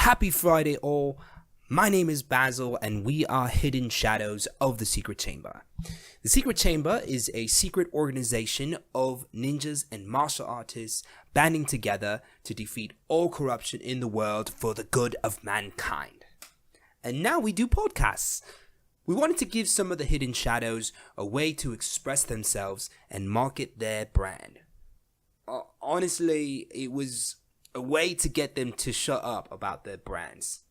Happy Friday all. My name is Basil and we are Hidden Shadows of the Secret Chamber. The Secret Chamber is a secret organization of ninjas and martial artists banding together to defeat all corruption in the world for the good of mankind. And now we do podcasts. We wanted to give some of the Hidden Shadows a way to express themselves and market their brand. Honestly, it was a way to get them to shut up about their brands.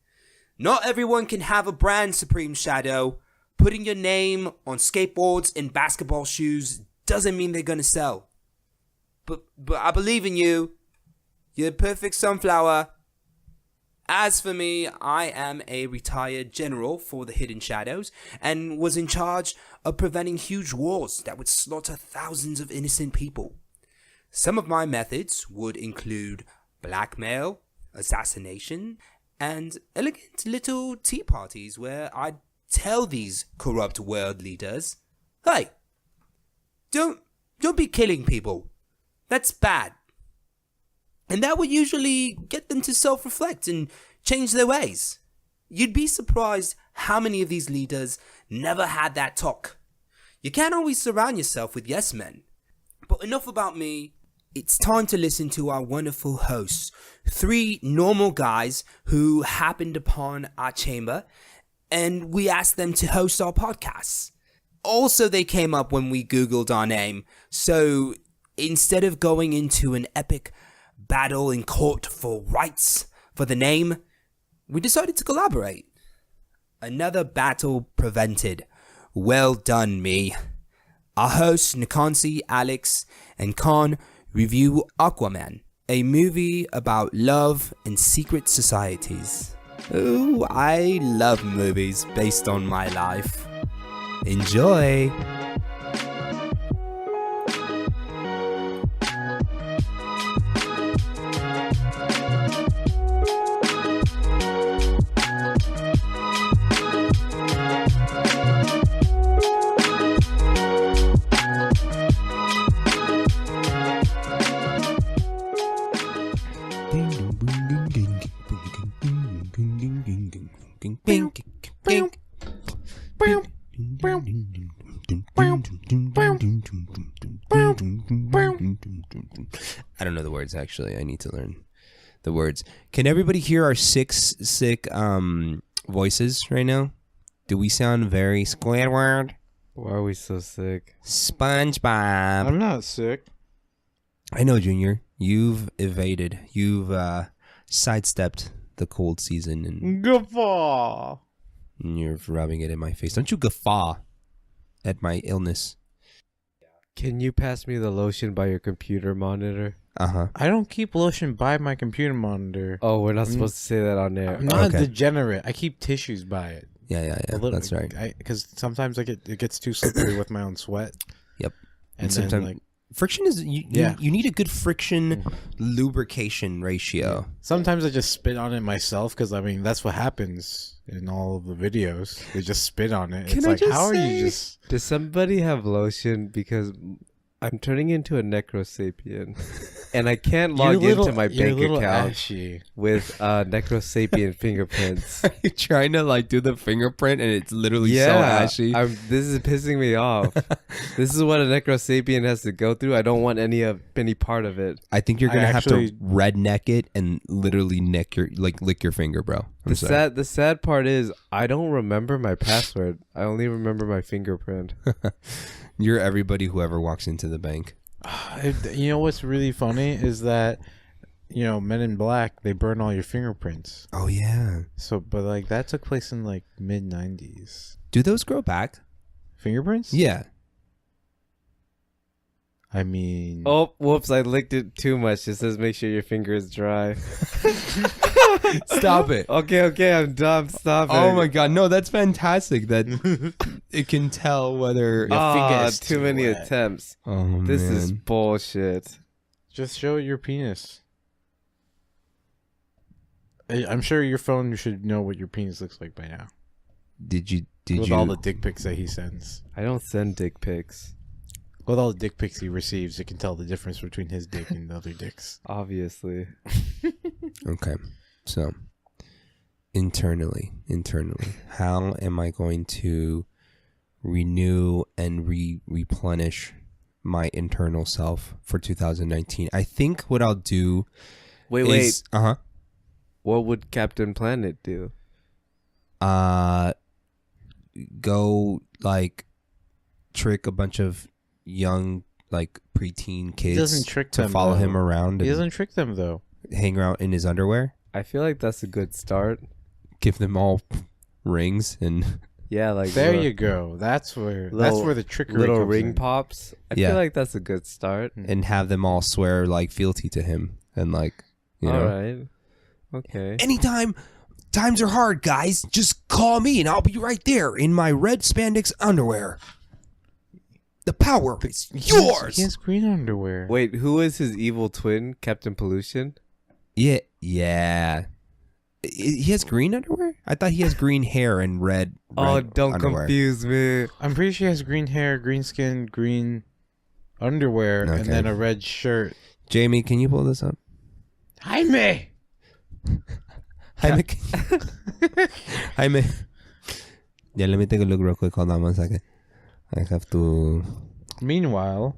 Not everyone can have a brand, Supreme Shadow. Putting your name on skateboards and basketball shoes doesn't mean they're gonna sell. But I believe in you. You're a perfect sunflower. As for me, I am a retired general for the Hidden Shadows and was in charge of preventing huge wars that would slaughter thousands of innocent people. Some of my methods would include blackmail, assassination, and elegant little tea parties where I'd tell these corrupt world leaders, hey, don't be killing people. That's bad. And that would usually get them to self-reflect and change their ways. You'd be surprised how many of these leaders never had that talk. You can't always surround yourself with yes men. But enough about me. It's time to listen to our wonderful hosts, 3 normal guys who happened upon our chamber, and we asked them to host our podcasts. Also, they came up when we Googled our name, so instead of going into an epic battle in court for rights for the name, we decided to collaborate. Another battle prevented. Well done, me. Our hosts, Nikansi, Alex, and Khanh, review Aquaman, a movie about love and secret societies. Ooh, I love movies based on my life. Enjoy! I don't know the words, actually. I need to learn the words. Can everybody hear our 6 sick voices right now? Do we sound very Squidward? Why are we so sick? SpongeBob. I'm not sick. I know, Junior. You've evaded. You've sidestepped the cold season and Guffaw. you're rubbing it in my face. Don't you guffaw at my illness. Can you pass me the lotion by your computer monitor? Uh-huh. I don't keep lotion by my computer monitor. Oh, we're not supposed to say that on air. I'm not Okay. a degenerate. I keep tissues by it. Yeah. That's right. Because sometimes it gets too slippery with my own sweat. Yep. And sometimes then, like, friction is you need a good friction lubrication ratio. sometimes I just spit on it myself because, I mean, that's what happens in all of the videos. They just spit on it. Can It's I like, just how are say- you just... Does somebody have lotion? Because I'm turning into a necrosapien, and I can't log into my bank account Ashy. with necrosapien fingerprints. Are you trying to like do the fingerprint and it's literally so Yeah, ashy? this is pissing me off. This is what a necrosapien has to go through. I don't want any part of it. I think you're I gonna have actually- to redneck it and literally lick your finger, bro. The sad part is I don't remember my password. I only remember my fingerprint. You're everybody who ever walks into the bank. You know what's really funny is that, Men in Black, they burn all your fingerprints. Oh yeah. So, but like that took place in like mid-90s. Do those grow back? Fingerprints? Yeah. I mean... Oh, whoops, I licked it too much. It says make sure your finger is dry. Stop it. Okay, I'm done. Stop it. Oh my god, no, that's fantastic that it can tell whether... Your finger is too too many wet. attempts. Oh, This man. is bullshit. Just show your penis. I'm sure your phone should know what your penis looks like by now. Did you... With all the dick pics that he sends. I don't send dick pics. With all the dick pics he receives, it can tell the difference between his dick and other dicks. Obviously. Okay, so internally, how am I going to renew and replenish my internal self for 2019? I think what I'll do Wait. Uh-huh. What would Captain Planet do? Go like trick a bunch of young like preteen kids doesn't trick to them, follow though. him around He and doesn't trick them though. hang around in his underwear. I feel like that's a good start. Give them all rings and Yeah, like There you go. That's where the trickery little comes ring in. pops. I Yeah. feel like that's a good start. and have them all swear like fealty to him and like you know. All right. Okay. Anytime times are hard, guys, just call me and I'll be right there in my red spandex underwear. The power is yours. He has green underwear. Wait, who is his evil twin, Captain Pollution? Yeah. He has green underwear? I thought he has green hair and red Oh, don't underwear. confuse me. I'm pretty sure he has green hair, green skin, green underwear, and Okay. then a red shirt. Jamie, can you pull this up? Jaime! Jaime. Jaime. Yeah, let me take a look real quick. Hold on 1 second. I have to... Meanwhile,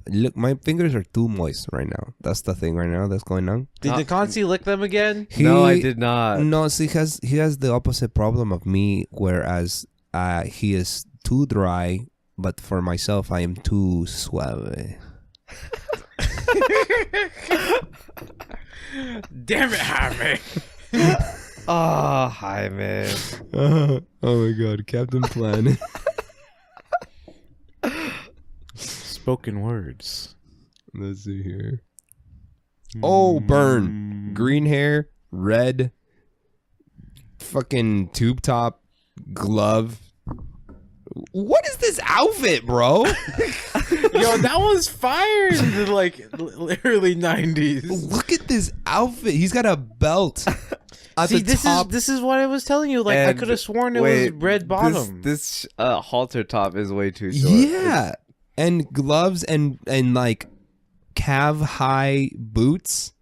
Look, my fingers are too moist right now. That's the thing right now that's going on. did Deconsi lick them again? No, I did not. No, see, he has the opposite problem of me, whereas he is too dry, but for myself, I am too suave. Damn it, Jaime! Oh, hi, man. Oh my god, Captain Planet. Spoken words. Let's see here. Oh, burn. Green hair, red, fucking tube top, glove. What is this outfit, bro? Yo, that was fire in the early 90s. Look at this outfit. He's got a belt. At See, the top. this is what I was telling you. Like, I And could have sworn it was red bottom. This halter top is way too short. Yeah. And gloves and like calf high boots.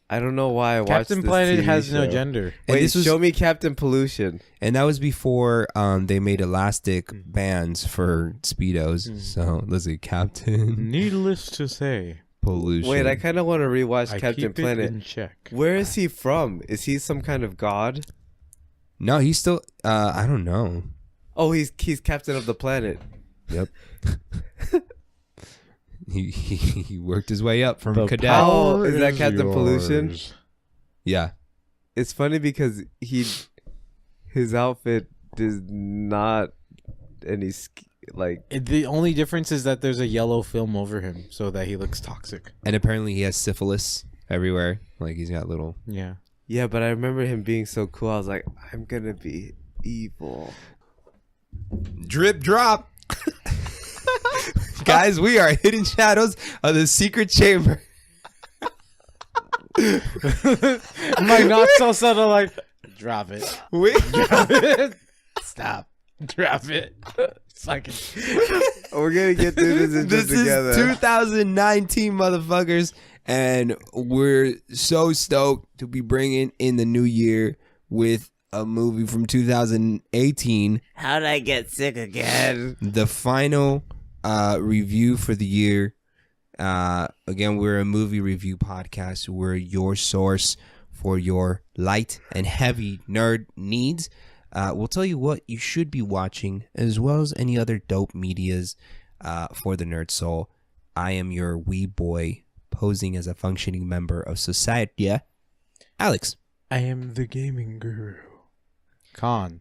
I don't know why I watched Captain this Planet TV has no show. gender. And Wait, this was- show me Captain Pollution. And that was before they made elastic bands for Speedos. So let's see, Captain Needless to say, Pollution. Wait, I kind of want to rewatch I Captain keep it Planet. in check. Where is he from? Is he some kind of god? No, he's still I don't know. Oh, he's captain of the planet. Yep. he worked his way up from The cadet. power Oh, is that is Captain Pollution? yours. Yeah. It's funny because his outfit is not any The only difference is that there's a yellow film over him so that he looks toxic. And apparently he has syphilis everywhere. Like he's got little Yeah. Yeah, but I remember him being so cool. I was like, I'm gonna be evil. drip drop. Guys, we are hidden shadows of the secret chamber. My not so subtle, like, drop it. We Drop it. Stop. Drop it. Fucking. We're gonna get through this this together. is 2019, motherfuckers, and we're so stoked to be bringing in the new year with a movie from 2018. How'd I get sick again? The final review for the year. Again, we're a movie review podcast. We're your source for your light and heavy nerd needs. We'll tell you what you should be watching, as well as any other dope medias for the nerd soul. I am your wee boy, posing as a functioning member of society. Yeah, Alex. I am the gaming guru. Khan.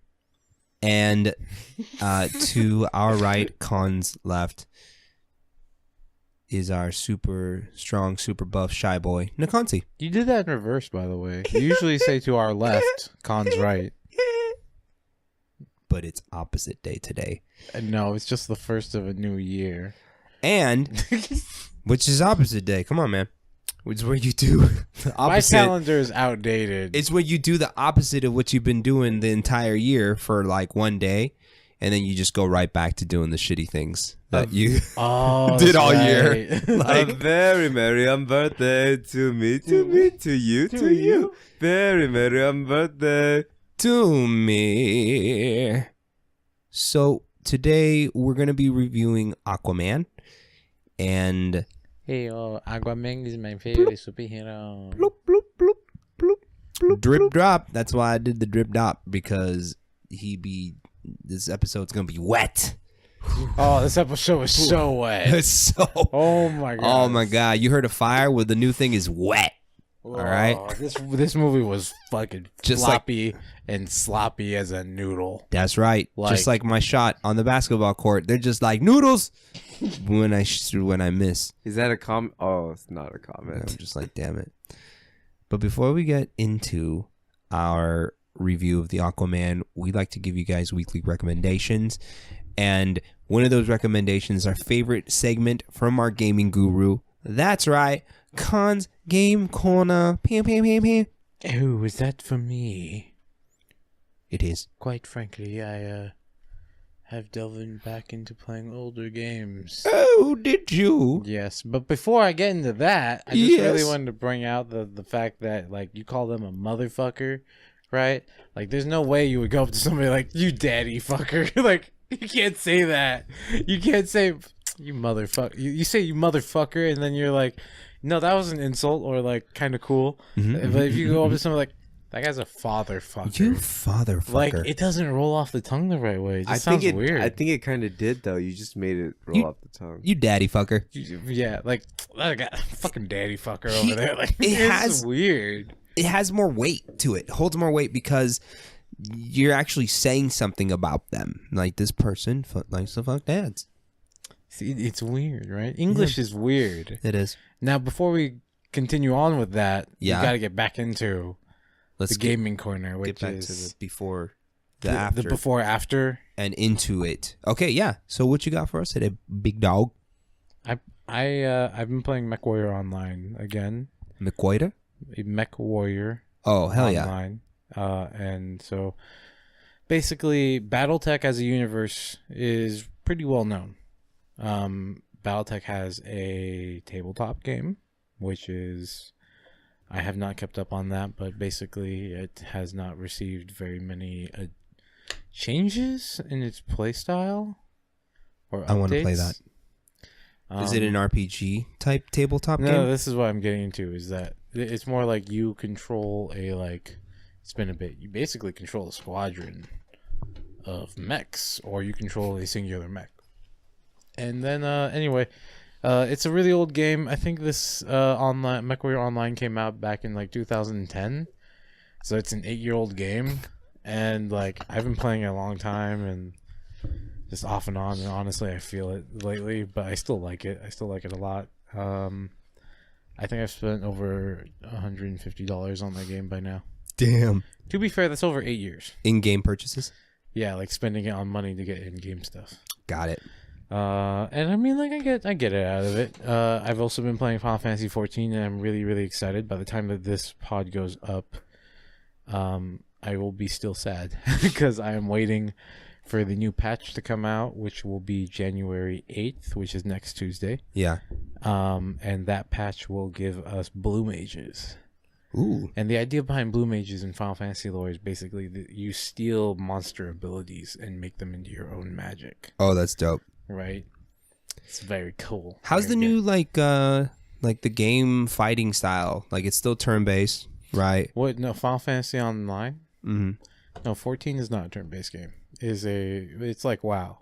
And to our right, Khan's left, is our super strong, super buff shy boy, Nakansi. You did that in reverse, by the way. You usually say to our left, Khan's right. But it's opposite day today. No, it's just the first of a new year. And, which is opposite day. Come on, man. Which is where you do the My opposite. calendar is outdated. It's where you do the opposite of what you've been doing the entire year for like one day. and then you just go right back to doing the shitty things that you did all year. Like, a very merry birthday to me, to you. Very merry birthday to me. So today we're going to be reviewing Aquaman. And hey, Aquaman is my favorite superhero. bloop, bloop, bloop, bloop, bloop, drip drop. That's why I did the drip drop, because this episode's going to be wet. Oh, this episode is so wet. It's so. Oh my god. Oh my god. You heard a fire? Well, the new thing is wet. All right. This movie was fucking Just floppy and sloppy as a noodle. That's right. Just like my shot on the basketball court. They're just like noodles when I miss. Is that a comment? Oh, it's not a comment. I'm just like, damn it. But before we get into our review of the Aquaman, we like to give you guys weekly recommendations. And one of those recommendations is our favorite segment from our gaming guru. That's right. Khan's Game Corner. Pam, pam, pam, pam. Oh, is that for me? It is. Quite frankly, I have delved back into playing older games. Oh, did you? Yes, but before I get into that, I just really wanted to bring out the fact that, like, you call them a motherfucker, right? Like, there's no way you would go up to somebody like, you daddy fucker. Like, you can't say that. You can't say, you motherfucker. You say you motherfucker, and then you're like, no, that was an insult, or like kind of cool. But if you go up to somebody like, that guy's a father fucker. You father fucker. Like, it doesn't roll off the tongue the right way. It just sounds weird. I think it kind of did, though. You just made it roll off the tongue. You daddy fucker. Yeah, like, that guy, fucking daddy fucker over there. Like, it's weird. It has more weight to it. Holds more weight because you're actually saying something about them. Like, this person likes to fuck dads. See, it's weird, right? English is weird. It is. Now, before we continue on with that, we Yeah. got to get back into the gaming corner, which Get back is to the before, the after, the before after, and into it. Okay, yeah. So what you got for us today, big dog? I've been playing MechWarrior Online again. McWaiter? MechWarrior. Oh, hell yeah. Online. And so basically, BattleTech as a universe is pretty well known. BattleTech has a tabletop game, which is, I have not kept up on that, but basically it has not received very many changes in its playstyle or updates. I want to play that. Is it an RPG type tabletop game? No, this is what I'm getting into, is that it's more like you control it's been a bit, you basically control a squadron of mechs, or you control a singular mech. And then, anyway, it's a really old game. I think this MechWarrior Online came out back in like 2010, so it's an 8-year-old game. And like, I've been playing it a long time, and just off and on. And honestly, I feel it lately, but I still like it. I still like it a lot. I think I've spent over $150 on that game by now. Damn. To be fair, that's over 8 years. In-game purchases? Yeah, like spending it on money to get in-game stuff. Got it. And I mean, like, I get it out of it. I've also been playing Final Fantasy 14, and I'm really, really excited. By the time that this pod goes up, I will be still sad because I am waiting for the new patch to come out, which will be January 8th, which is next Tuesday. Yeah. And that patch will give us blue mages. Ooh. And the idea behind blue mages in Final Fantasy lore is basically that you steal monster abilities and make them into your own magic. Oh, that's dope. Right? It's very cool. How's the new like the game fighting style? Like, it's still turn-based, right? What? No, Final Fantasy Online? Mm-hmm. No, 14 is not a turn-based game. It's like WoW,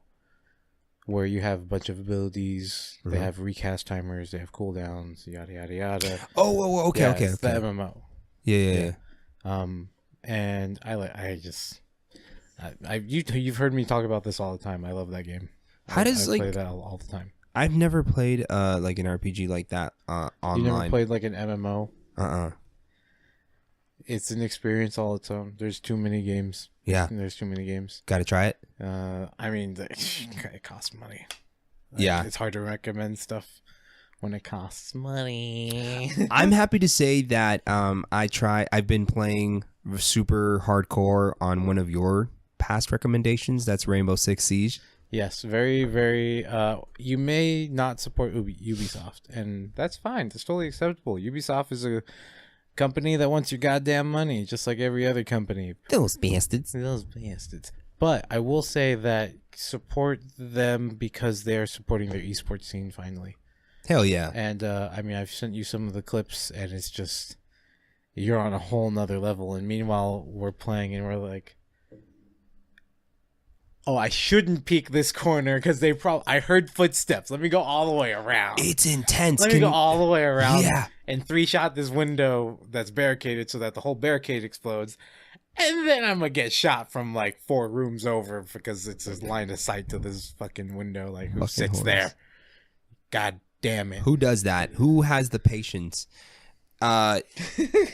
where you have a bunch of abilities. They have recast timers. They have cooldowns. Yada yada yada. Oh, okay, yeah, okay. It's the MMO. Yeah. And you've heard me talk about this all the time. I love that game. I play that all the time. I've never played like an RPG like that online. You never played like an MMO? It's an experience all its own. There's too many games. Yeah. There's too many games. Gotta try it. I mean, it costs money. Yeah. It's hard to recommend stuff when it costs money. I'm happy to say that I've been playing super hardcore on one of your past recommendations. That's Rainbow Six Siege. Yes, very, very. You may not support Ubisoft, and that's fine. That's totally acceptable. Ubisoft is a company that wants your goddamn money, just like every other company. Those bastards. Those bastards. But I will say that support them because they're supporting their esports scene finally. Hell yeah. And I mean, I've sent you some of the clips, and it's just you're on a whole nother level. And meanwhile, we're playing, and we're like, oh, I shouldn't peek this corner because I heard footsteps. Let me go all the way around. It's intense. Let me go all the way around. Yeah. And 3-shot this window that's barricaded so that the whole barricade explodes. And then I'm going to get shot from like 4 rooms over because it's a line of sight to this fucking window. Like, who sits there? God damn it. Who does that? Who has the patience?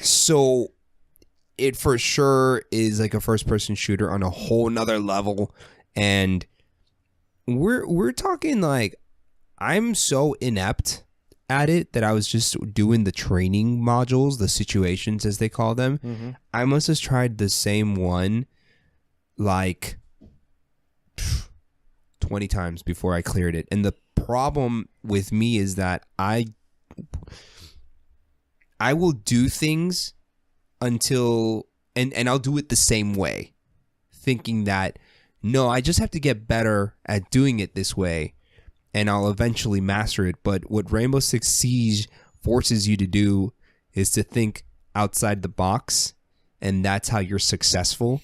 So it for sure is like a first-person shooter on a whole nother level. And we're talking like I'm so inept at it that I was just doing the training modules, the situations as they call them. Mm-hmm. I must have tried the same one like 20 times before I cleared it. And the problem with me is that I will do things until and I'll do it the same way, thinking that no, I just have to get better at doing it this way and I'll eventually master it. But what Rainbow Six Siege forces you to do is to think outside the box, and that's how you're successful.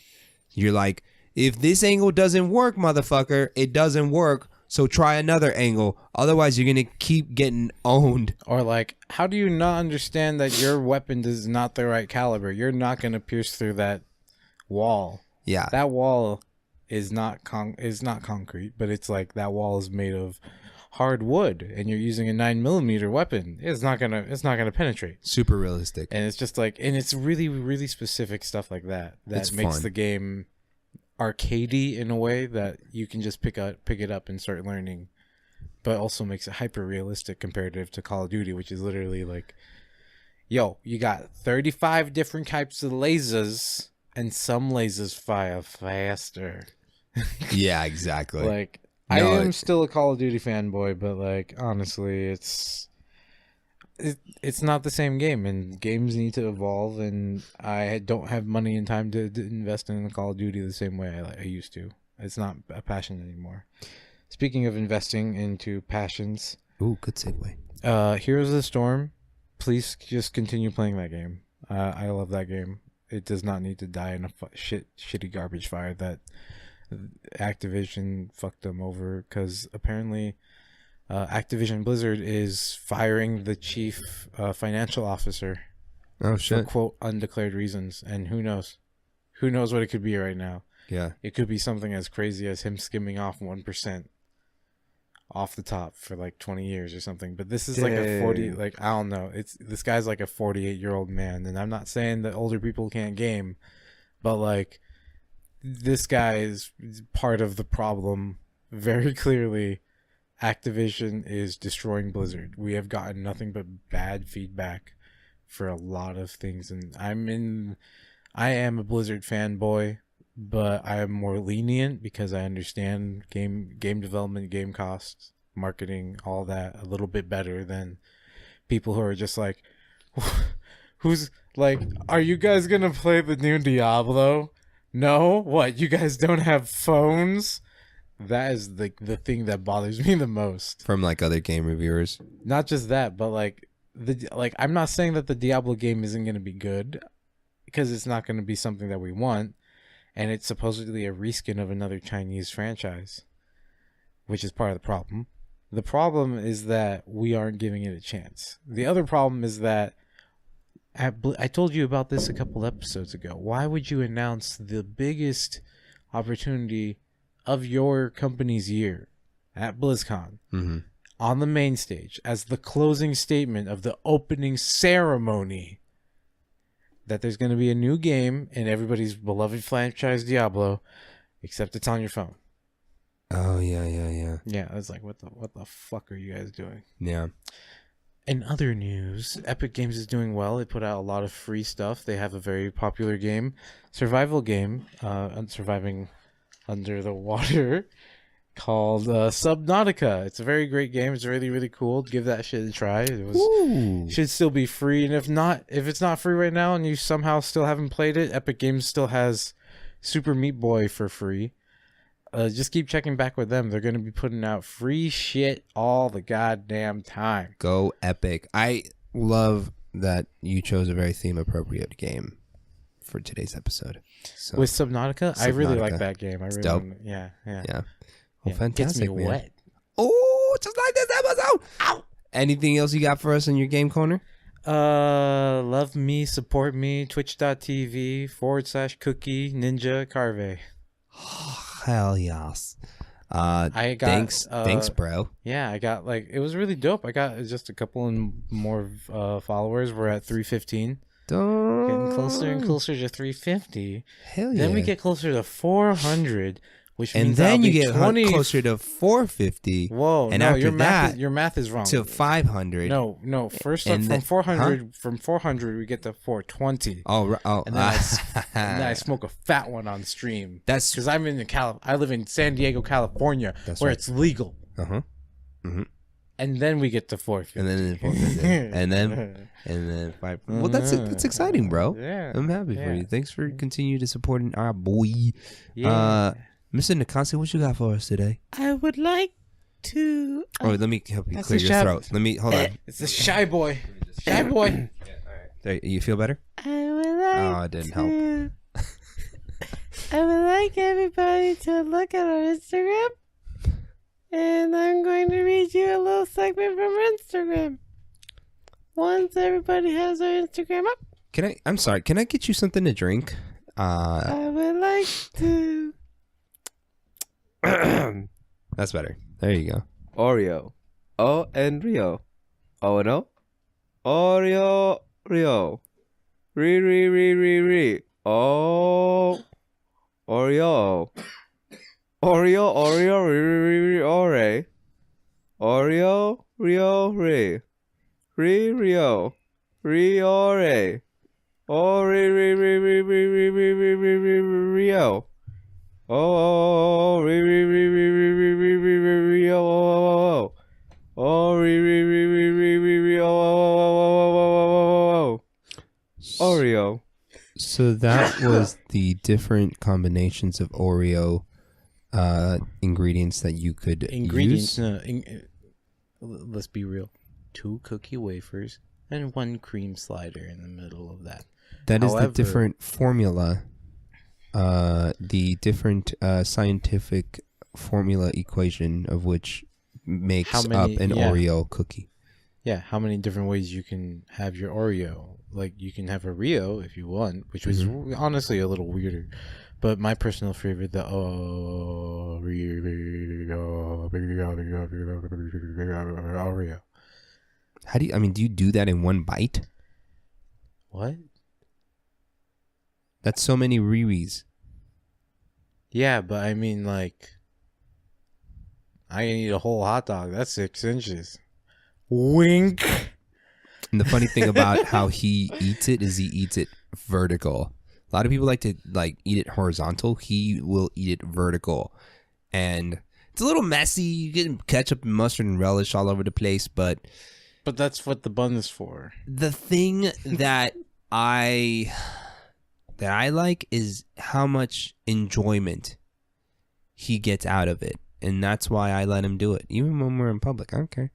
You're like, if this angle doesn't work, motherfucker, it doesn't work, so try another angle. Otherwise, you're going to keep getting owned. Or like, how do you not understand that your weapon is not the right caliber? You're not going to pierce through that wall. Yeah. That wall is not concrete, but it's like that wall is made of hard wood, and you're using a 9mm weapon. It's not gonna penetrate. Super realistic. And it's just like, and it's really, really specific stuff like that It's makes fun. the game arcadey in a way that you can just pick it up and start learning, but also makes it hyper realistic comparative to Call of Duty, which is literally like, yo, you got 35 different types of lasers, and some lasers fire faster. Yeah, exactly. Like, No, I am still a Call of Duty fanboy, but like, honestly, it's not the same game, and games need to evolve, and I don't have money and time to invest in Call of Duty the same way I used to. It's not a passion anymore. Speaking of investing into passions, Ooh, good segue. Heroes of the Storm, please just continue playing that game. I love that game. It does not need to die in a shitty garbage fire that Activision fucked them over, because apparently Activision Blizzard is firing the chief financial officer Oh, for shit. quote undeclared reasons, and who knows what it could be right now. Yeah. It could be something as crazy as him skimming off 1% off the top for like 20 years or something. But this is like a 40, like, I don't know, this guy's like a 48-year-old man, and I'm not saying that older people can't game, but like, this guy is part of the problem. Very clearly, Activision is destroying Blizzard. We have gotten nothing but bad feedback for a lot of things, and I am a Blizzard fanboy, but I am more lenient because I understand game development, game costs, marketing, all that a little bit better than people who are just like, who's like, are you guys gonna play the new Diablo? No? What, you guys don't have phones? That is the thing that bothers me the most. From like other game reviewers. Not just that, but like I'm not saying that the Diablo game isn't going to be good, because it's not going to be something that we want, and it's supposedly a reskin of another Chinese franchise, which is part of the problem. The problem is that we aren't giving it a chance. The other problem is that I told you about this a couple episodes ago. Why would you announce the biggest opportunity of your company's year at BlizzCon on the main stage as the closing statement of the opening ceremony that there's going to be a new game in everybody's beloved franchise Diablo, except it's on your phone? Oh, yeah. Yeah, I was like, what the fuck are you guys doing? Yeah. In other news, Epic Games is doing well. They put out a lot of free stuff. They have a very popular game, survival game, surviving under the water called Subnautica. It's a very great game. It's really, really cool. Give that shit a try. Should still be free, and if it's not free right now and you somehow still haven't played it, Epic Games still has Super Meat Boy for free. Just keep checking back with them. They're going to be putting out free shit all the goddamn time. Go Epic. I love that you chose a very theme appropriate game for today's episode. So, with Subnautica, I really like that game. I really dope. Yeah. Well, fantastic, Gets me man. wet. Oh, just like this episode. Ow. Anything else you got for us in your game corner? Love me, support me, twitch.tv/cookie ninja carve. Hell yes. I got thanks, bro. Yeah, I got it was really dope. I got just a couple and more followers. We're at 315. Getting closer and closer to 350. Hell yeah. Then we get closer to 400, which means and then I'll you be get 20... closer to 450. Whoa, and no, after your that, math is wrong. to 500. No. First up, from 400 we get to 420. Oh. And then, I smoke a fat one on stream. That's because I live in San Diego, California, where it's legal. And then we get to 450. And then 450. and then 5. Well, that's exciting, bro. Yeah, I'm happy for you. Thanks for continuing to supporting our boy. Yeah. Mr. Nakasi, what you got for us today? I would like to. Let me help you clear your throat. Hold on. It's a shy boy. Shy boy. There, you feel better? I would like. Oh, it didn't help. I would like everybody to look at our Instagram, and I'm going to read you a little segment from our Instagram. Once everybody has our Instagram up, I'm sorry. Can I get you something to drink? I would like to. That's better. There you go. Oreo. O and Rio. O and O. Oreo. Rio. Re. O. Oreo. Oreo. Re. Ore. Oreo. Rio. Re. Rio. Ore. Ore. Rio. Oh, Rio. Oreo. So that was the different combinations of Oreo ingredients that you could use. Let's be real. 2 cookie wafers and 1 cream slider in the middle of that. That is the different formula. The different scientific formula equation of which makes up an Oreo cookie. Yeah, how many different ways you can have your Oreo? Like, you can have a Rio if you want, which was honestly a little weirder. But my personal favorite, the Oreo. How do you do that in one bite? What? That's so many Riris. Yeah, but I mean, I can eat a whole hot dog. That's 6 inches. Wink. And the funny thing about how he eats it is he eats it vertical. A lot of people like to eat it horizontal. He will eat it vertical. And it's a little messy. You get ketchup and mustard and relish all over the place, but that's what the bun is for. The thing that I like is how much enjoyment he gets out of it. And that's why I let him do it. Even when we're in public. I don't care.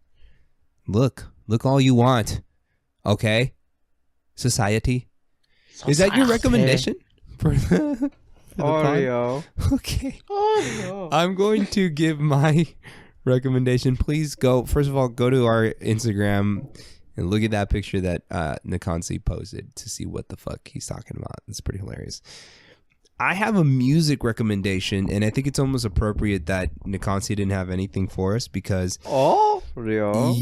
Look all you want. Okay? Society. Is that your recommendation for the Oreo? Okay. Oreo. I'm going to give my recommendation. Please go to our Instagram and look at that picture that Nakansi posted to see what the fuck he's talking about. It's pretty hilarious. I have a music recommendation, and I think it's almost appropriate that Nakansi didn't have anything for us because Rio.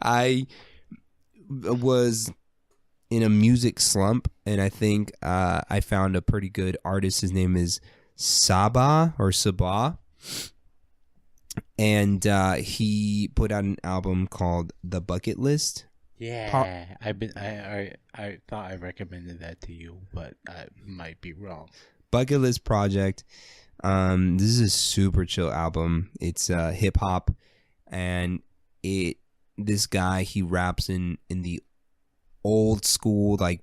I was in a music slump, and I think I found a pretty good artist. His name is Sabah. And he put out an album called The Bucket List. Yeah, I thought I recommended that to you, but I might be wrong. bucket list project. This is a super chill album. It's hip hop, and this guy, he raps in the old school like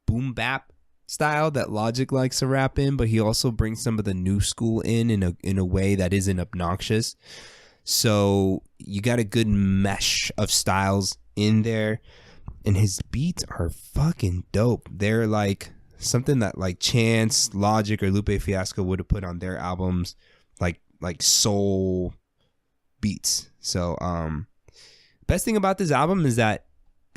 boom bap style that Logic likes to rap in, but he also brings some of the new school in a way that isn't obnoxious. So you got a good mesh of styles in there, and his beats are fucking dope. They're like something that like Chance, Logic, or Lupe Fiasco would have put on their albums, like soul beats. So best thing about this album is that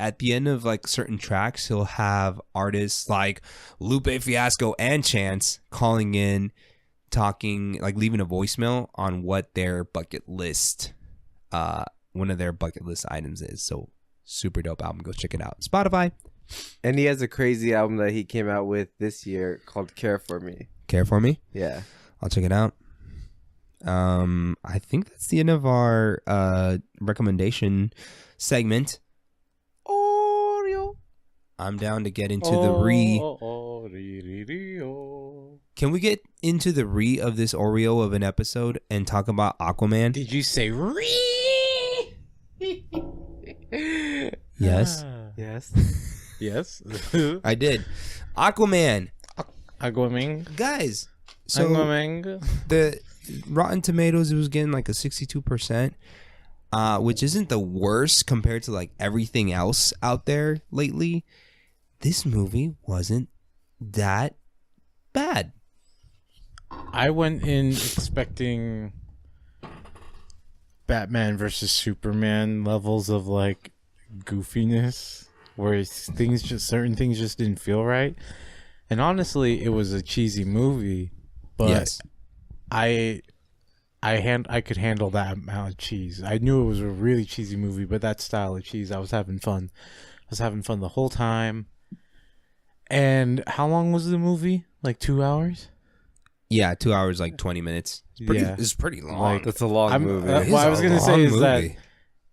at the end of like certain tracks, he'll have artists like Lupe Fiasco and Chance calling in, talking, like leaving a voicemail on what their bucket list, one of their bucket list items is. So super dope album. Go check it out. Spotify. And he has a crazy album that he came out with this year called Care For Me. Care For Me? Yeah. I'll check it out. I think that's the end of our recommendation segment. Oreo. I'm down to get into the Can we get into the of this Oreo of an episode and talk about Aquaman? Did you say Yes. Yes. Yes. I did. Aquaman. Aquaman. Guys, so Aquaman. the Rotten Tomatoes, it was getting like a 62%, which isn't the worst compared to like everything else out there lately. This movie wasn't that bad. I went in expecting Batman versus Superman levels of like goofiness, where certain things just didn't feel right. And honestly, it was a cheesy movie, but Yes. I could handle that amount of cheese. I knew it was a really cheesy movie, but that style of cheese, I was having fun. I was having fun the whole time. And how long was the movie? Like 2 hours? Yeah, 2 hours, like 20 minutes. It's pretty long. Like, That's a long movie. What I was going to say is that movie.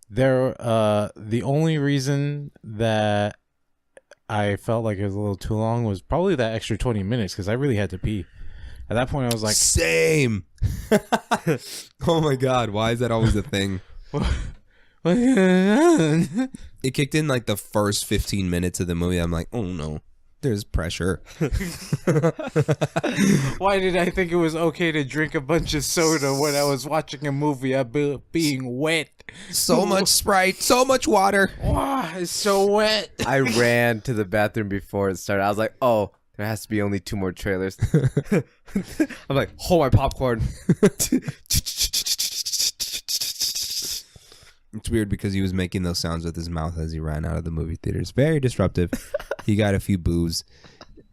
the only reason that I felt like it was a little too long was probably that extra 20 minutes, because I really had to pee. At that point, I was like, same. Oh my God, why is that always a thing? It kicked in like the first 15 minutes of the movie. I'm like, oh no, there's pressure. why did I think it was okay to drink a bunch of soda when I was watching a movie about being wet? So much Sprite, so much water. Wow, it's so wet. I ran to the bathroom before it started. I was like, oh, there has to be only 2 more trailers. I'm like, hold my popcorn. It's weird because he was making those sounds with his mouth as he ran out of the movie theater. It's very disruptive. He got a few boos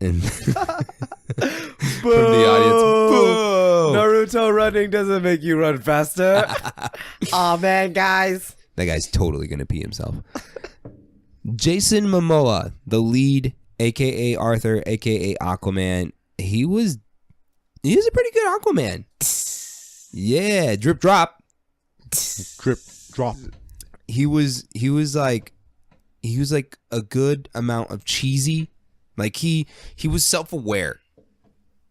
and from the audience. Boo! Naruto running doesn't make you run faster. Aw, man, guys. That guy's totally going to pee himself. Jason Momoa, the lead, a.k.a. Arthur, a.k.a. Aquaman. He was a pretty good Aquaman. Yeah, drip drop. Drip, drop. He was like a good amount of cheesy. Like he was self-aware.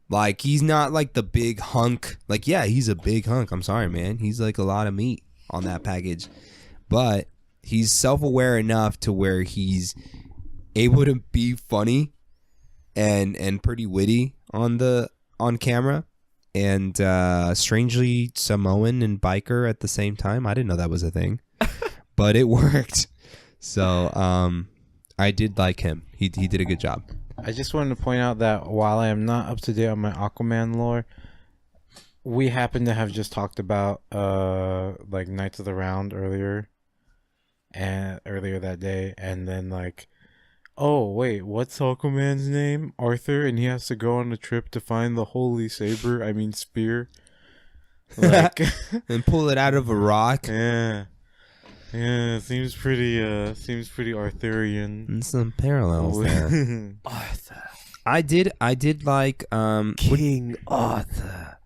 Like he's not like the big hunk. Like, yeah, he's a big hunk. I'm sorry, man. He's like a lot of meat on that package. But he's self-aware enough to where he's able to be funny and pretty witty on camera. And strangely Samoan and biker at the same time. I didn't know that was a thing. But it worked. So I did like him. He did a good job. I just wanted to point out that while I am not up to date on my Aquaman lore, we happen to have just talked about like Knights of the Round earlier that day, and then like, oh wait, what's Aquaman's name? Arthur, and he has to go on a trip to find the holy spear. Like And pull it out of a rock. Yeah, seems pretty Arthurian. And some parallels there. Arthur. I did like King Arthur.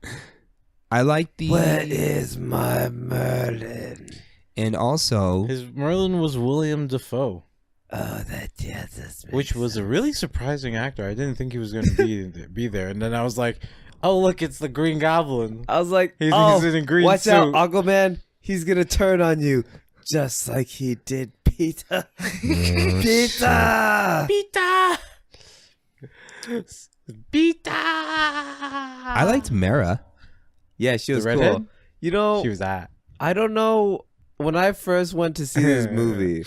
I like the Where is my Merlin? and also His Merlin was William Dafoe. Oh, that's which was a really surprising actor. I didn't think he was going to be there, and then I was like, "Oh, look, it's the Green Goblin." I was like, He's in a green watch suit. out, Aquaman. He's gonna turn on you, just like he did Peter. Peter. Beta. I liked Mara. Yeah, she was redhead? cool. You know, She was that. I don't know. When I first went to see this movie,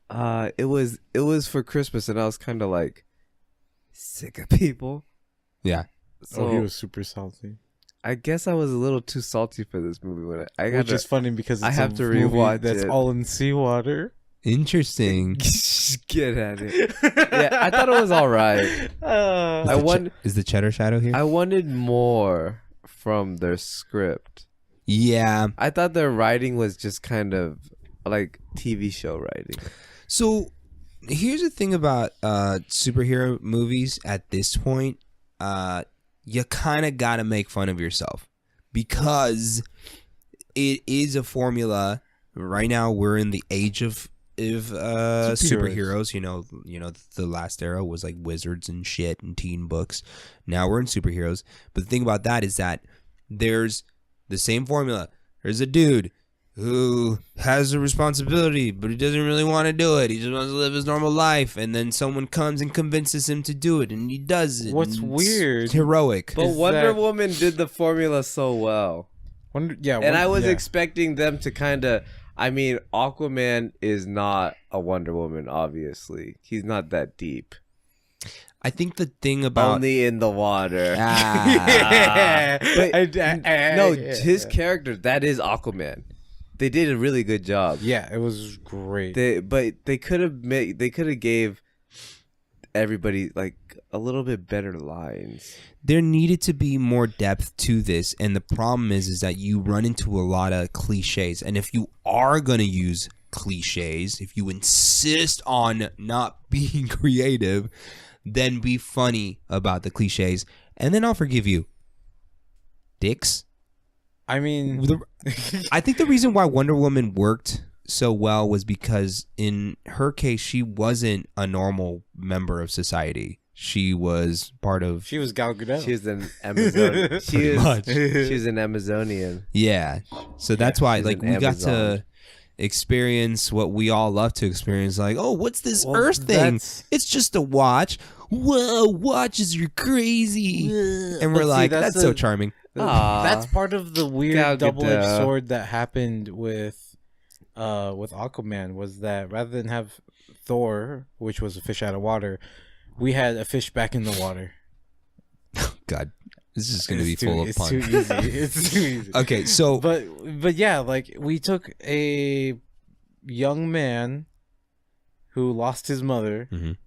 it was for Christmas, and I was kind of like sick of people. Yeah. So He was super salty. I guess I was a little too salty for this movie. When Which is funny because it's I have to movie rewatch that's it. all in seawater. Interesting. Get at it. Yeah, I thought it was all right. Is the cheddar shadow here? I wanted more from their script. Yeah. I thought their writing was just kind of like TV show writing. So here's the thing about superhero movies at this point. You kind of got to make fun of yourself because it is a formula. Right now we're in the age of superheroes. You know the last era was like wizards and shit and teen books. Now we're in superheroes. But the thing about that is that there's the same formula. There's a dude who has a responsibility, but he doesn't really want to do it. He just wants to live his normal life, and then someone comes and convinces him to do it, and he does it. What's and weird? It's heroic. But Is Wonder that- Woman did the formula so well. And I was expecting them to kind of... I mean, Aquaman is not a Wonder Woman, obviously. He's not that deep. I think the thing about Only in the water. Yeah. No, his character, that is Aquaman. They did a really good job. Yeah, it was great. They could have gave everybody like a little bit better lines. there needed to be more depth to this, and the problem is that you run into a lot of cliches, and if you are going to use cliches, if you insist on not being creative, then be funny about the cliches, and then I'll forgive you. Dicks. I mean, I think the reason why Wonder Woman worked so well was because in her case, she wasn't a normal member of society. She was part of... she was Gal Gadot. She was an Amazon. She was an Amazonian. Yeah. So that's why she's like an we got Amazon. to experience what we all love to experience. Like, oh, what's this Well, Earth thing? that's- It's just a watch. Whoa, watches are crazy. And we're But see, like, that's that's so a- charming. That's part of the Gal weird Gadot. double-edged sword that happened with Aquaman, was that rather than have Thor, which was a fish out of water, we had a fish back in the water. God, this is going to be It's full of it's puns. too easy. It's too easy. Okay, so But yeah, like we took a young man who lost his mother Mhm.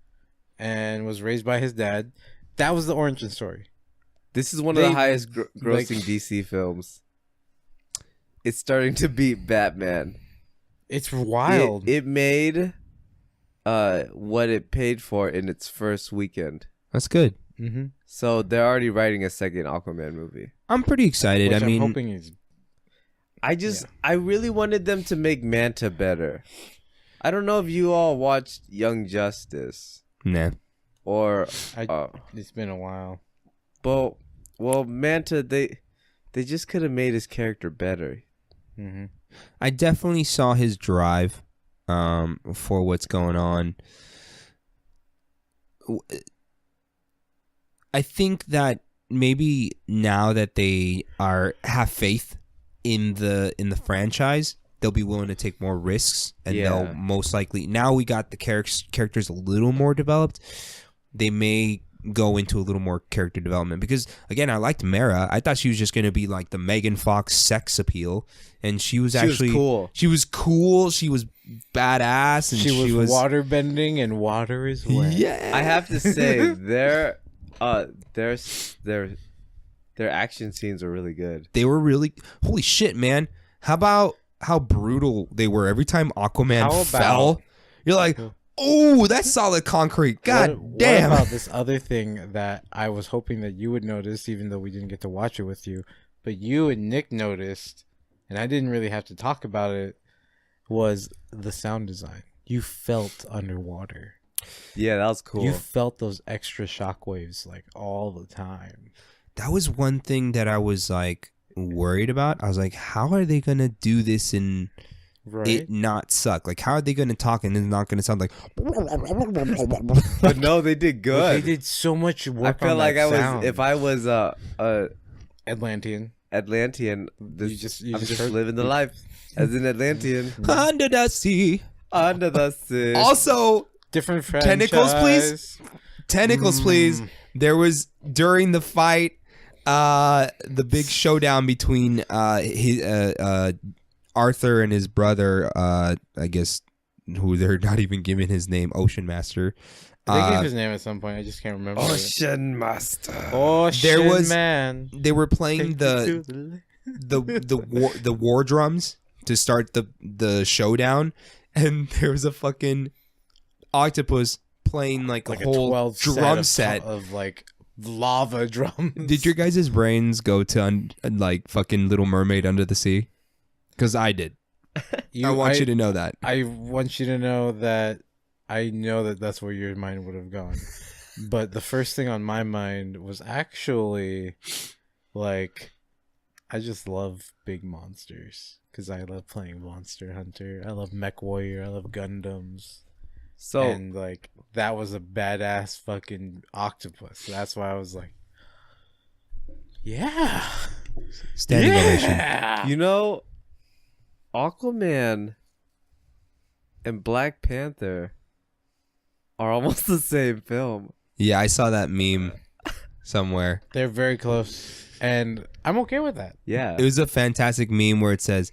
and was raised by his dad. That was the origin story. This is one of the highest grossing DC films. It's starting to beat Batman. It's wild. It made what it paid for in its first weekend. that's good. mm-hmm. So they're already writing a second Aquaman movie. I'm pretty excited. Which I mean, I'm hoping is I really wanted them to make Manta better. I don't know if you all watched Young Justice nah. or it's been a while. well Manta they just could have made his character better. Mm-hmm. I definitely saw his drive for what's going on. I think that maybe now that they have faith in the franchise, they'll be willing to take more risks, and they'll most likely, now we got the characters a little more developed, they may go into a little more character development, because again, I liked Mara. I thought she was just going to be like the Megan Fox sex appeal, and she was cool. She was cool. She was badass, and She was water bending, and water is wet. Yeah. I have to say their action scenes are really good. They were really, holy shit, man. How about how brutal they were every time Aquaman fell? You're like, oh, that's solid concrete. God damn. What about this other thing that I was hoping that you would notice, even though we didn't get to watch it with you, but you and Nick noticed, and I didn't really have to talk about it, was the sound design. you felt underwater. Yeah, that was cool. You felt those extra shockwaves like all the time. That was one thing that I was like worried about. I was like, how are they gonna do this and it not suck? Like, how are they gonna talk and it's not gonna sound like? But no, they did good. But they did so much work. I feel on like that I sound. was, if I was Atlantean, you just heard- living the life as an Atlantean. Under the sea. Under the sea. Also, different franchise. tentacles, please. Tentacles, please. There was during the fight, the big showdown between Arthur and his brother. I guess who they're not even giving his name, Ocean Master. They gave his name at some point. I just can't remember. Ocean Master. Ocean Man. They were playing the war drums to start the showdown, and there was a fucking octopus playing like a whole 12 drum set of like lava drums. Did your guys' brains go to like fucking Little Mermaid Under the Sea? Because I did. I want you to know that. I want you to know that I know that that's where your mind would have gone. But the first thing on my mind was actually like, I just love big monsters because I love playing Monster Hunter. I love Mech Warrior. I love Gundams. So, and like that was a badass fucking octopus. That's why I was like, yeah, standing ovation. You know, Aquaman and Black Panther are almost the same film. Yeah, I saw that meme somewhere. They're very close, and I'm okay with that. Yeah, it was a fantastic meme where it says,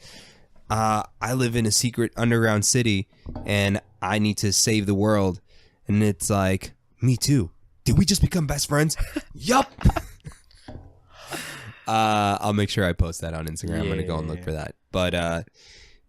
I live in a secret underground city and I need to save the world. And it's like, me too. Did we just become best friends? Yup. I'll make sure I post that on Instagram. I'm going to go and look for that. But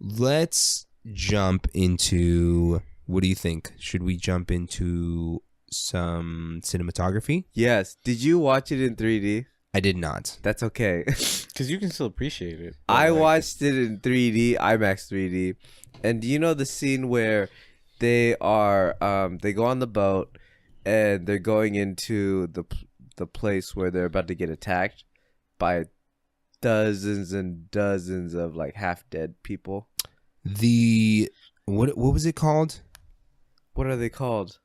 let's jump into, what do you think? Should we jump into some cinematography? Yes. Did you watch it in 3D? I did not. That's okay. Because you can still appreciate it. I watched it in 3D, IMAX 3D. And do you know the scene where they are, they go on the boat and they're going into the place where they're about to get attacked by dozens and dozens of like half dead people? What was it called? What are they called?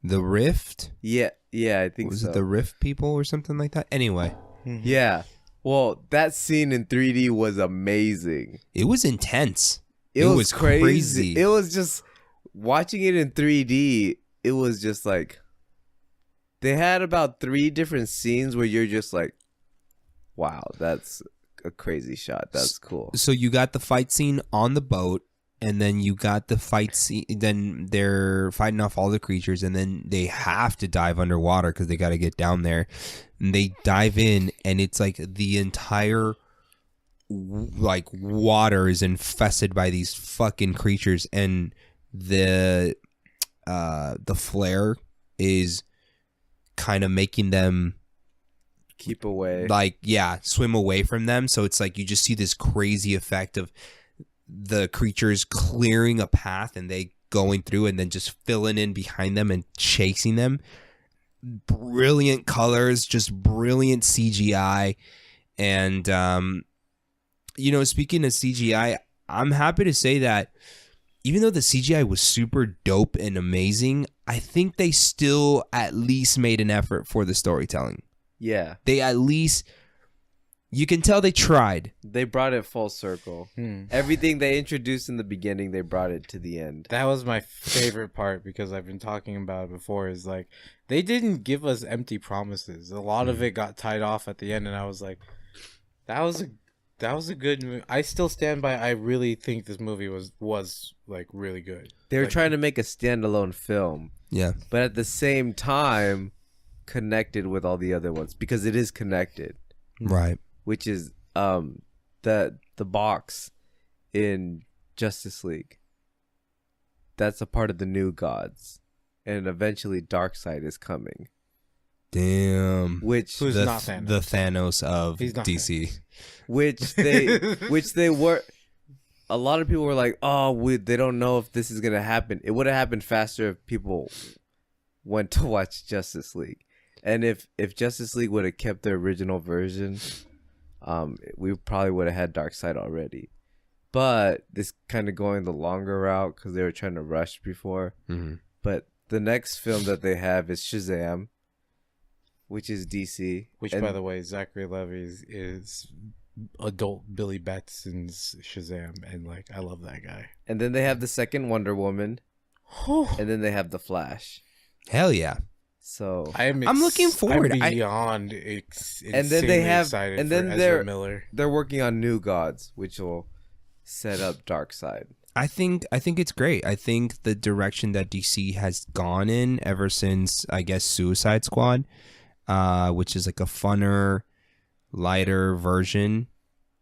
The Rift? Yeah, I think was so. it the Rift people or something like that? Anyway. Yeah. Well, that scene in 3D was amazing. It was intense. It was crazy. It was just watching it in 3D. It was just like they had about 3 different scenes where you're just like, wow, that's a crazy shot. That's cool. So you got the fight scene on the boat, and then you got the fight scene. Then they're fighting off all the creatures, and then they have to dive underwater because they got to get down there. And they dive in, and it's like the entire like water is infested by these fucking creatures, and the flare is kind of making them keep away, like, yeah, swim away from them. So it's like you just see this crazy effect of the creatures clearing a path and they going through and then just filling in behind them and chasing them. Brilliant colors, just brilliant CGI. And speaking of CGI, I'm happy to say that even though the CGI was super dope and amazing, I think they still at least made an effort for the storytelling. Yeah. They at least, you can tell they tried. They brought it full circle. Everything they introduced in the beginning, they brought it to the end. That was my favorite part because I've been talking about it before, is like they didn't give us empty promises. A lot of it got tied off at the end, and I was like, that was a good movie. I still stand by, I really think this movie was like really good. They were like, trying to make a standalone film. Yeah. But at the same time connected with all the other ones, because it is connected. Right. Which is the box in Justice League. That's a part of the New Gods. And eventually Darkseid is coming. Damn. Who's not Thanos. The Thanos of He's not DC. Thanos. Which they were a lot of people were like, "Oh, they don't know if this is gonna happen." It would have happened faster if people went to watch Justice League, and if Justice League would have kept the original version, we probably would have had Darkseid already. But this kind of going the longer route because they were trying to rush before. Mm-hmm. But the next film that they have is Shazam, which is DC. Which, by the way, Zachary Levi is adult Billy Batson's Shazam, and like I love that guy. And then they have the second Wonder Woman, and then they have the Flash. Hell yeah. So I'm looking forward. I'm beyond and then they have, excited and then for Ezra Miller. they're working on New Gods, which will set up Darkseid. I think it's great. I think the direction that DC has gone in ever since, I guess, Suicide Squad, which is like a funner, lighter version,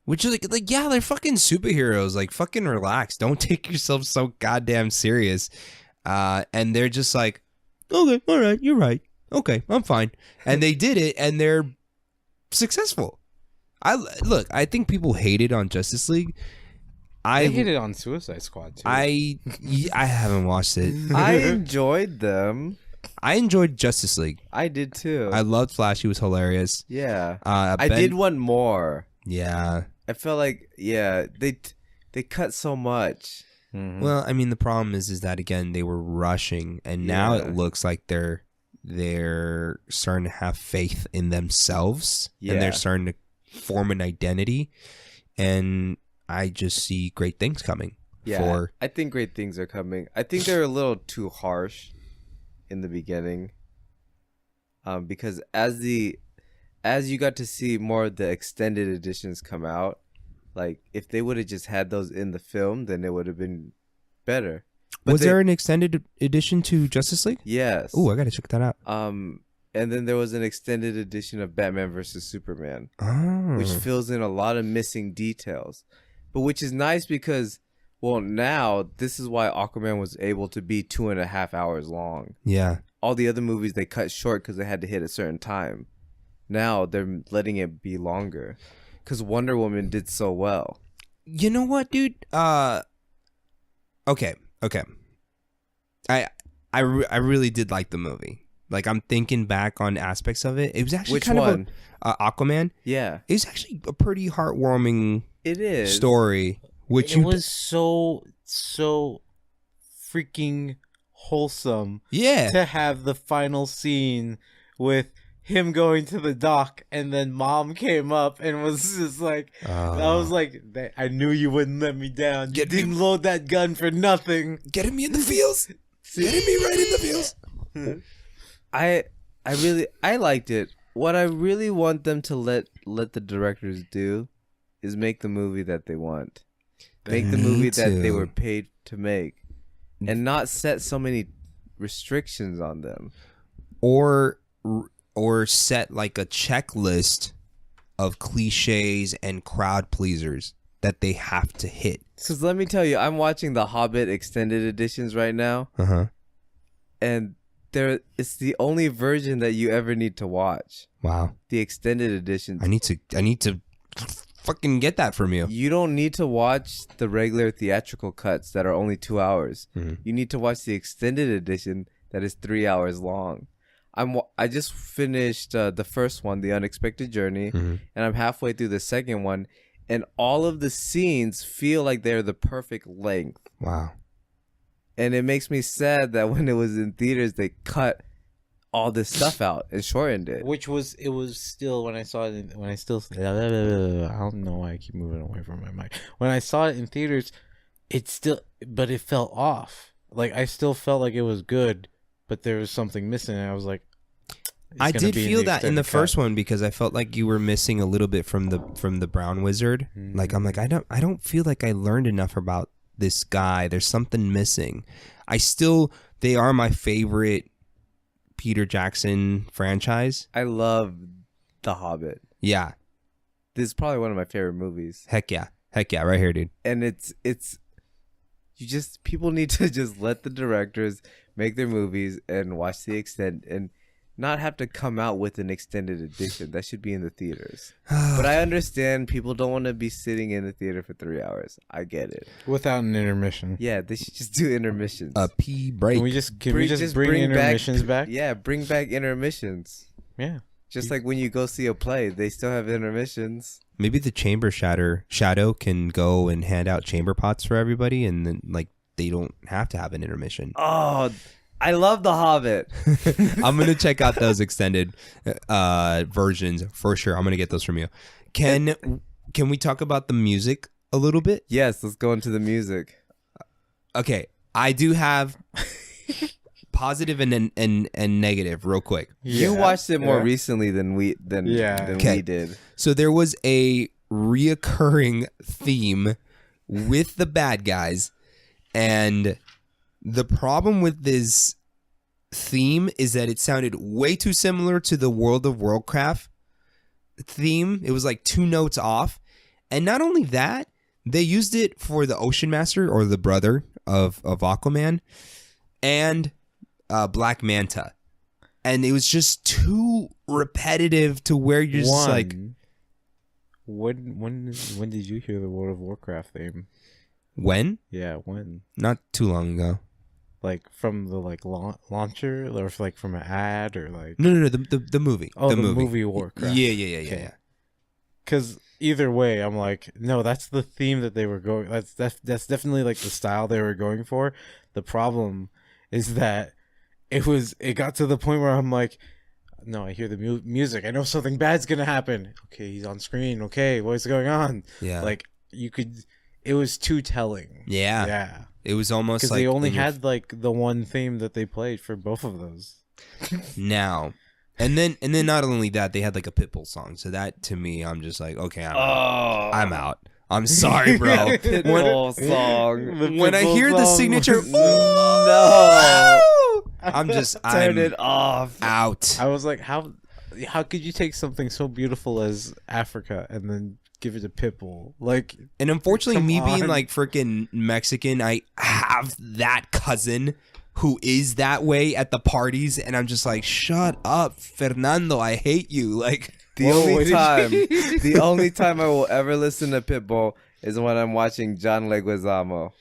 which is like yeah, they're fucking superheroes. Like fucking relax. Don't take yourself so goddamn serious. And they're just like, okay, all right, you're right. Okay, I'm fine. And they did it, and they're successful. I think people hated on Justice League. They hit it on Suicide Squad too. I haven't watched it. I enjoyed them. I enjoyed Justice League. I did too. I loved Flash. He was hilarious. Yeah. I did want more. Yeah. I felt like they cut so much. Mhm. Well, I mean, the problem is that again they were rushing, and now Yeah. it looks like they're starting to have faith in themselves, and Yeah. they're starting to form an identity, and I just see great things coming. Yeah. I think great things are coming. I think they're a little too harsh in the beginning. Because as you got to see more of the extended editions come out, like if they would have just had those in the film, then it would have been better. But Was there an extended edition to Justice League? Yes. Oh, I gotta check that out. And then there was an extended edition of Batman versus Superman, Oh. which fills in a lot of missing details. But which is nice because, well, now this is why Aquaman was able to be 2.5 hours long. Yeah. All the other movies they cut short because they had to hit a certain time. Now they're letting it be longer because Wonder Woman did so well. You know what, dude? Okay. I really did like the movie. Like I'm thinking back on aspects of it. It was actually Which kind one? of Aquaman. Yeah, It was actually a pretty heartwarming it is. story. Which It was so freaking wholesome yeah. to have the final scene with him going to the dock, and then Mom came up and was just like, I was like, I knew you wouldn't let me down. You didn't load that gun for nothing. Getting me in the feels. Getting me right in the feels. I liked it. What I really want them to let the directors do is make the movie that they want. Make the movie that they were paid to make, and not set so many restrictions on them. Or set like a checklist of cliches and crowd pleasers that they have to hit. Because let me tell you, I'm watching the Hobbit extended editions right now, and it's the only version that you ever need to watch. Wow. The extended editions. I need to fucking get that from you. You don't need to watch the regular theatrical cuts that are only 2 hours. You need to watch the extended edition that is 3 hours long. I just finished the first one, The Unexpected Journey, and I'm halfway through the second one, and all of the scenes feel like they're the perfect length. Wow. And it makes me sad that when it was in theaters, they cut all this stuff out and shortened it. It was still, when I saw it, I don't know why I keep moving away from my mic. When I saw it in theaters, but it felt off. Like, I still felt like it was good, but there was something missing, and I was like, I did feel that in the first one because I felt like you were missing a little bit from the Brown Wizard. Like I'm like I don't feel like I learned enough about this guy. There's something missing. They are my favorite Peter Jackson franchise. I love The Hobbit. Yeah. This is probably one of my favorite movies. Heck yeah, right here, dude. And people need to just let the directors make their movies and watch the extent. And not have to come out with an extended edition. That should be in the theaters. But I understand people don't want to be sitting in the theater for 3 hours. I get it. Without an intermission. Yeah, they should just do intermissions. A pee break. Can we just bring intermissions back? Yeah, bring back intermissions. Yeah. Just like when you go see a play, they still have intermissions. Maybe the chamber shadow can go and hand out chamber pots for everybody, and then like they don't have to have an intermission. Oh, I love The Hobbit. I'm gonna check out those extended versions for sure. I'm gonna get those from you. Can we talk about the music a little bit? Yes, let's go into the music. Okay, I do have positive and negative real quick. You watched it more recently than we Okay. did. So there was a reoccurring theme with the bad guys, and the problem with this theme is that it sounded way too similar to the World of Warcraft theme. It was like 2 notes off. And not only that, they used it for the Ocean Master, or the brother of Aquaman, and Black Manta. And it was just too repetitive to where you're just like... When did you hear the World of Warcraft theme? When? Yeah, when? Not too long ago. Like from the launcher, or like from an ad, or like No, the movie. Oh, the movie Warcraft. Yeah. Because either way, I'm like, no, that's the theme that they were going. That's definitely like the style they were going for. The problem is that it got to the point where I'm like, no, I hear the music. I know something bad's gonna happen. Okay, he's on screen. Okay, what's going on? Yeah. Like it was too telling. Yeah. Yeah. It was almost Because like... they only had like the one theme that they played for both of those. Now. And then not only that, they had like a Pitbull song. So that, to me, I'm just like, okay, I'm out. I'm sorry, bro. Pitbull song. When I hear the signature... No. I'm Turn it off. out. I was like, how could you take something so beautiful as Africa and then give it to Pitbull? Like, And unfortunately, come me being on. like freaking Mexican, I have that cousin who is that way at the parties, and I'm just like, shut up, Fernando, I hate you. Like, The only time I will ever listen to Pitbull is when I'm watching John Leguizamo.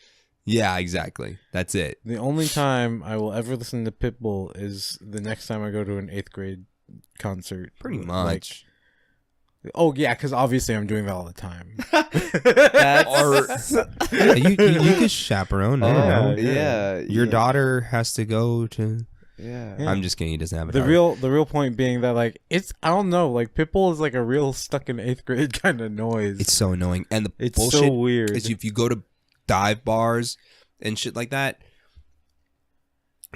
yeah, exactly. That's it. the only time I will ever listen to Pitbull is the next time I go to an 8th grade concert. Pretty Like, much. oh yeah, because obviously I'm doing that all the time. Yeah, you can chaperone. I don't know. Yeah. Your daughter has to go to... Yeah. Yeah. I'm just kidding. He doesn't have a The daughter. real point being that like I don't know, like Pitbull is like a real stuck in 8th grade kind of noise. It's so annoying. And the It's bullshit so weird. is if you go to dive bars and shit like that,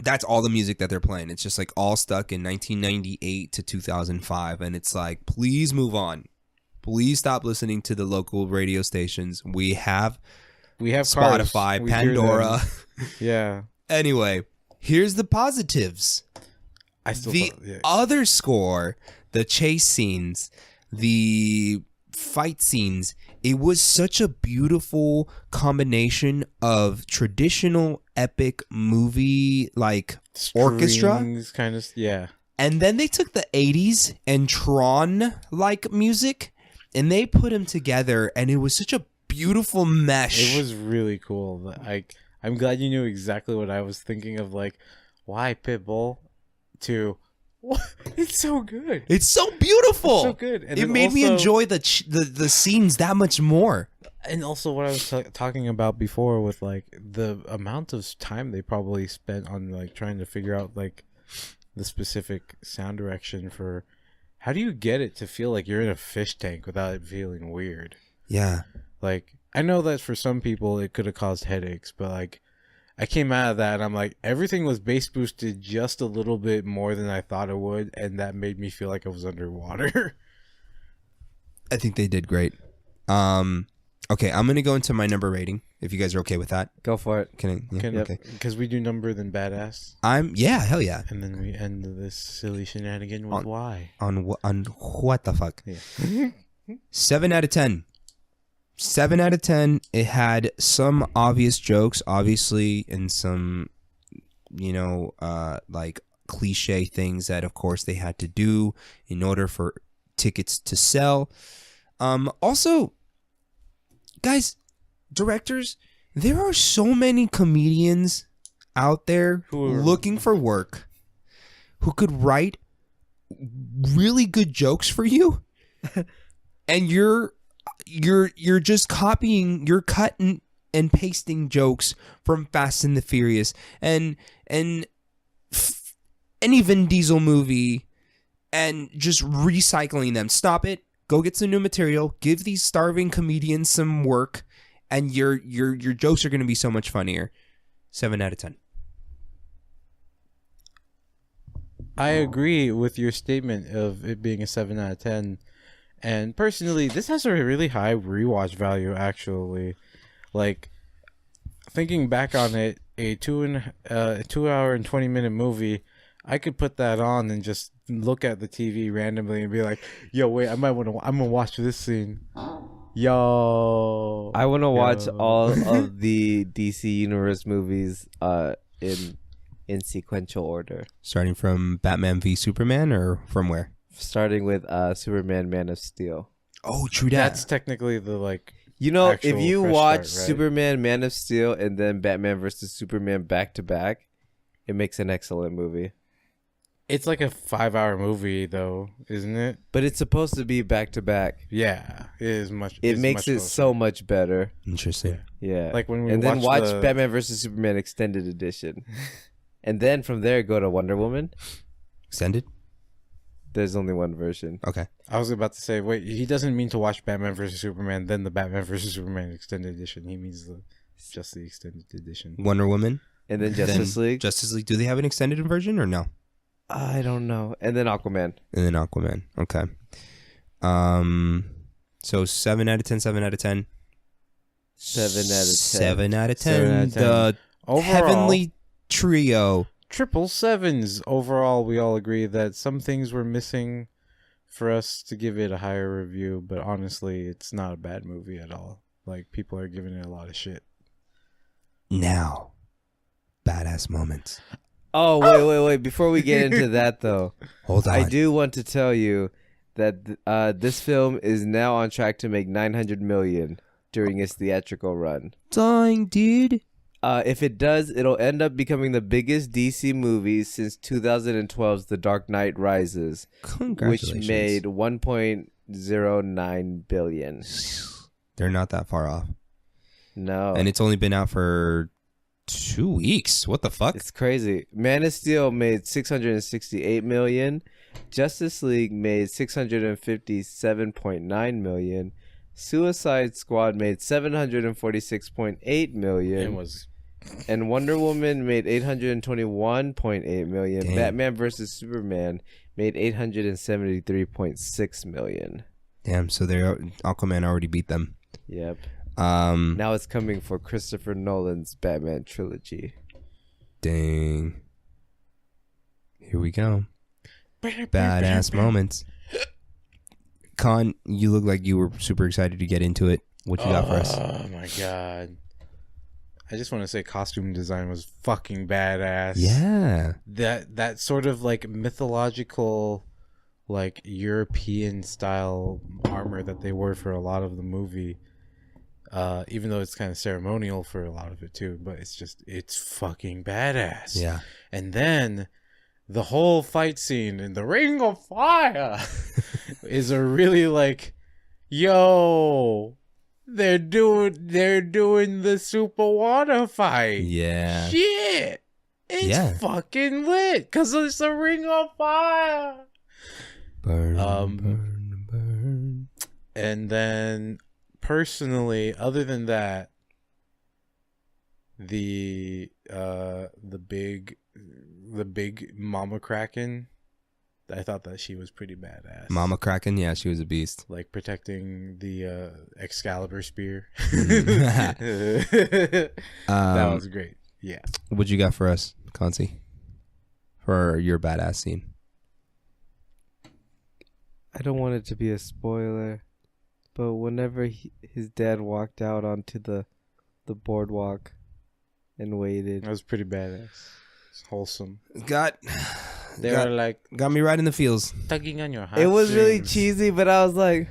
that's all the music that they're playing. It's just like all stuck in 1998 to 2005. And it's like, please move on. Please stop listening to the local radio stations. We have Spotify, Spotify, Pandora. Yeah. Anyway, here's the positives. I still The thought, yeah. other score, the chase scenes, the fight scenes, it was such a beautiful combination of traditional epic movie like orchestra, Strings kind of, yeah. and then they took the 80s and Tron like music and they put them together, and it was such a beautiful mesh. It was really cool. I'm glad you knew exactly what I was thinking of, like, why Pitbull to what? It's so good. It's so beautiful. It's so good. And it then made me also- enjoy the scenes that much more. And also what I was talking about before with like the amount of time they probably spent on like trying to figure out like the specific sound direction for how do you get it to feel like you're in a fish tank without it feeling weird? Yeah. Like, I know that for some people it could have caused headaches, but like I came out of that and I'm like, everything was bass boosted just a little bit more than I thought it would, and that made me feel like I was underwater. I think they did great. Okay, I'm gonna go into my number rating if you guys are okay with that. Go for it. Can I? Yeah, okay. Because we do number than badass, Hell yeah. and then we end this silly shenanigan with why. On what the fuck? Yeah. 7 out of 10. 7 out of 10. It had some obvious jokes, obviously, and some, like cliche things that, of course, they had to do in order for tickets to sell. Also, guys, directors, there are so many comedians out there looking for work who could write really good jokes for you, and you're just copying, you're cutting and pasting jokes from Fast and the Furious and any Vin Diesel movie and just recycling them. Stop it. Go get some new material. Give these starving comedians some work, and your jokes are going to be so much funnier. 7 out of 10. I agree with your statement of it being a 7 out of 10. And personally, this has a really high rewatch value, actually. Like, thinking back on it, a 2 hour and 20-minute movie, I could put that on and just look at the TV randomly and be like, yo, wait, I'm going to watch this scene. Yo. I want to watch all of the DC Universe movies in sequential order. Starting from Batman v Superman, or from where? Starting with Superman Man of Steel. Oh, true that. That's technically the, like, you know, if actual you fresh watch start, right? Superman Man of Steel and then Batman versus Superman back to back, it makes an excellent movie. It's like a 5-hour movie, though, isn't it? But it's supposed to be back to back. Yeah, it is much. It it's makes much it closer. so much better. Interesting. Yeah. Like when we and then watch the... Batman versus Superman Extended Edition. And then from there go to Wonder Woman. Extended? There's only one version. Okay. I was about to say, wait, he doesn't mean to watch Batman versus Superman, then the Batman versus Superman Extended Edition. He means just the Extended Edition. Wonder Woman. And then Justice League. Justice League. Do they have an extended version or no? I don't know. And then Aquaman. And then Aquaman. Okay. So 7 out of 10, 7 out of 10. 7 out of 10. 7 out of 10. 7 out of 10. The Overall, Heavenly Trio. 777s. Overall, we all agree that some things were missing for us to give it a higher review, but honestly, it's not a bad movie at all. Like, people are giving it a lot of shit. Now, badass moments. Oh, wait. Before we get into that, though, Hold on. I do want to tell you that this film is now on track to make $900 million during its theatrical run. Dying, dude. If it does, it'll end up becoming the biggest DC movie since 2012's The Dark Knight Rises, Congratulations. which made $1.09 billion. They're not that far off. No. And it's only been out for 2 weeks. What the fuck? It's crazy. Man of Steel made $668 million. Justice League made $657.9 million. Suicide Squad made $746.8 million. And Wonder Woman made $821.8 million. Damn. Batman vs Superman made $873.6 million. Damn, so Aquaman already beat them. Yep. Now it's coming for Christopher Nolan's Batman trilogy. Dang. Here we go. Badass moments. Khanh, you look like you were super excited to get into it. What you got for us? Oh my god. I just want to say costume design was fucking badass. Yeah. That sort of like mythological, like European style armor that they wore for a lot of the movie. Even though it's kind of ceremonial for a lot of it too, but it's fucking badass. Yeah. And then the whole fight scene in the Ring of Fire is a really like, yo, they're doing the super water fight. Yeah. Shit. It's fucking lit because it's the Ring of Fire. Burn, burn. And then personally, other than that, the big Mama Kraken, I thought that she was pretty badass. Mama Kraken, yeah, she was a beast. Like protecting the Excalibur spear. That was great. Yeah. What you got for us, Concy? For your badass scene. I don't want it to be a spoiler, but whenever his dad walked out onto the boardwalk and waited. That was pretty badass. It's wholesome. Got They were like got me right in the feels. tugging on your It was really heartstrings. cheesy, but I was like,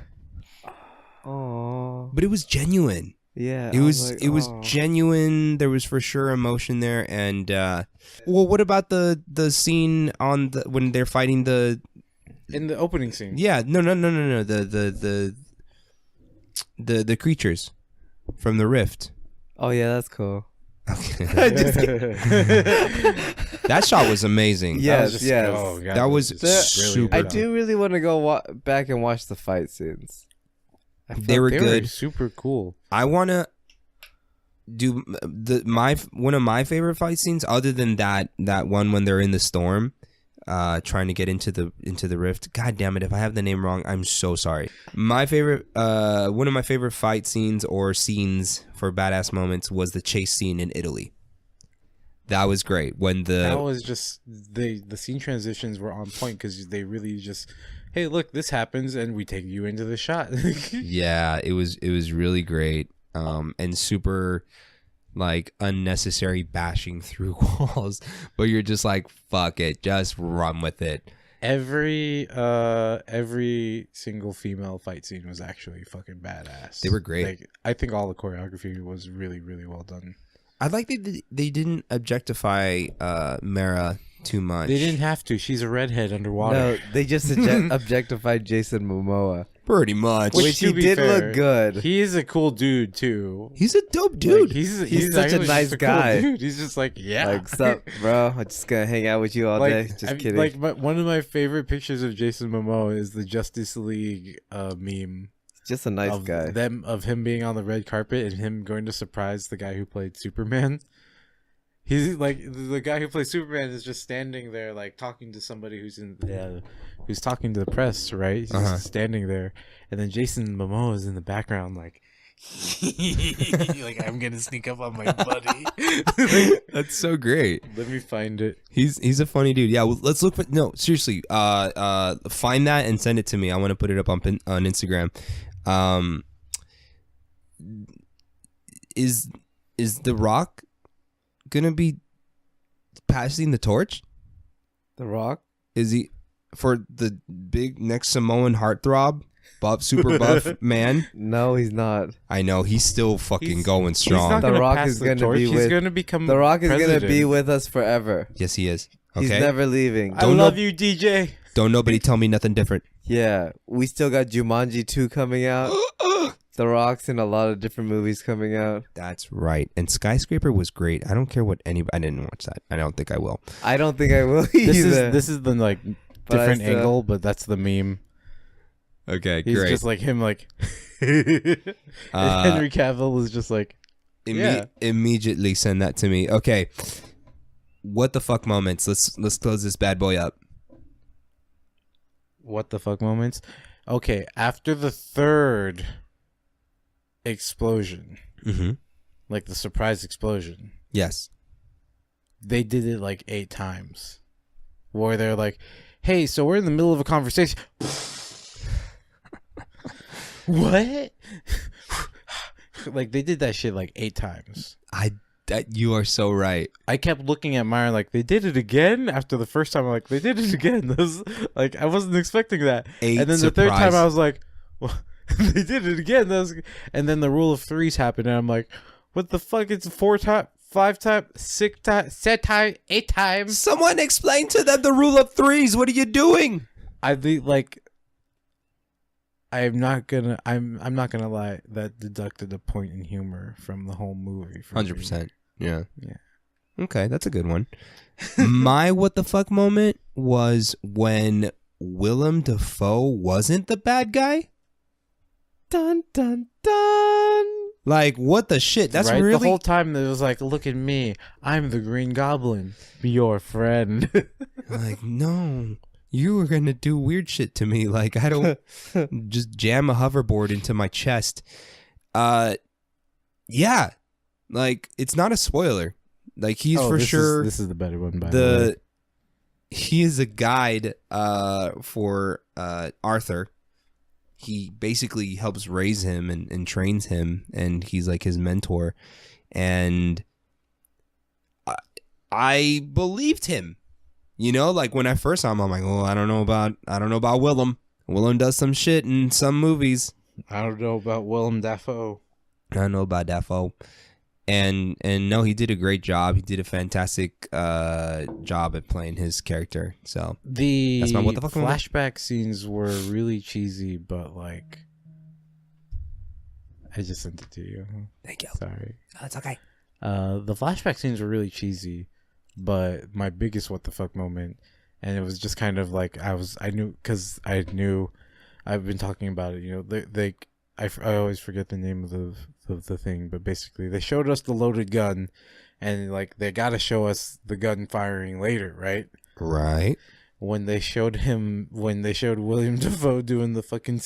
oh, But it was genuine. yeah. It I was like, it was "Aw." genuine. There was for sure emotion there. And well, what about the scene on when they're fighting the? in the opening scene. Yeah, no. The creatures from the rift. Oh yeah, that's cool. That shot was amazing. Yes, yes. Oh, God, That was just super I dope. do really want to go back and watch the fight scenes. They were good. super cool. I want to do one of my favorite fight scenes, other than that one when they're in the storm, trying to get into the rift. God damn it! If I have the name wrong, I'm so sorry. My favorite, one of my favorite fight scenes or scenes for badass moments was the chase scene in Italy. That was great. That was just the scene transitions were on point because they really just, hey, look, this happens, and we take you into the shot. Yeah, it was really great, and super like unnecessary bashing through walls, but you're just like, fuck it, just run with it. Every single female fight scene was actually fucking badass. They were great. Like, I think all the choreography was really, really well done. I like they didn't objectify Mara too much. They didn't have to. She's a redhead underwater. No, they just objectified Jason Momoa, pretty much. which he to be did fair, look good. He is a cool dude too. He's a dope dude. Like, he's such a actually nice just cool guy. dude. He's just like, yeah. Like, sup, bro? I'm just gonna hang out with you all day. Just kidding. Like, one of my favorite pictures of Jason Momoa is the Justice League meme. just a nice of guy. of him being on the red carpet and him going to surprise the guy who played Superman. He's like, the guy who plays Superman is just standing there, like talking to somebody who's who's talking to the press, right? He's just standing there, and then Jason Momoa is in the background, like, like, I'm gonna sneak up on my buddy. That's so great. Let me find it. He's a funny dude. Yeah, well, let's look for seriously. Find that and send it to me. I want to put it up on Instagram. Is The Rock gonna be passing the torch? The Rock? Is he for the big next Samoan heartthrob, super buff man? No, he's not. I know he's still fucking going He's strong. not The gonna Rock pass is the gonna torch. be He's with- gonna become The Rock is president. gonna be with us forever. Yes, he is. He's Okay. never leaving. I Don't love know- you, DJ. Don't nobody tell me nothing different. Yeah, we still got Jumanji 2 coming out. The Rock's in a lot of different movies coming out. That's right. And Skyscraper was great. I don't care what anybody. I didn't watch that. I don't think I will. I don't think I will either. This is the like But I different still- angle, but that's the meme. Okay, He's great. just like him, like Henry Cavill is just like, yeah. Immediately send that to me. Okay. What the fuck moments? Let's close this bad boy up. what the fuck moments. Okay, after the third explosion, Mm-hmm. like the surprise explosion, Yes. they did it like 8 times, where they're like, "Hey, so we're in the middle of a conversation." What? Like, they did that shit like 8 times. You are so right. I kept looking at Myron like, they did it again. After the first time, I'm like, they did it again. That was, like, I wasn't expecting that. 8 And then the third time, surprise- I was like, well, they did it again. And then the rule of threes happened, and I'm like, what the fuck? It's 4 times, 5 times, 6 times, 7 times, 8 times. Someone explain to them the rule of threes. What are you doing? I'm not gonna lie. That deducted a point in humor from the whole movie. for me. 100%. Yeah. Yeah. Okay, that's a good one. My what the fuck moment was when Willem Dafoe wasn't the bad guy. Dun dun dun. Like, what the shit? That's right? really The whole time it was like, look at me, I'm the Green Goblin, be your friend. like, no. You were gonna do weird shit to me. Like, I don't just jam a hoverboard into my chest. Yeah. Like, it's not a spoiler. Like, he's for sure This is the better one, by the way. he is a guide for Arthur. He basically helps raise him and trains him, and he's like his mentor. And I believed him. You know, like when I first saw him, I'm like, oh, I don't know about Willem. Willem does some shit in some movies. I don't know about Willem Dafoe. I don't know about Dafoe. And no, he did a great job. He did a fantastic job at playing his character. So The That's my what the fuck moment. flashback scenes were really cheesy, but like, I just sent it to you. thank you. Sorry. That's okay. The flashback scenes were really cheesy, but my biggest what the fuck moment, and it was just kind of like I knew I've been talking about it. You know, I always forget the name of the thing, but basically they showed us the loaded gun, and like they gotta show us the gun firing later, right? Right. When they showed William Dafoe doing the fucking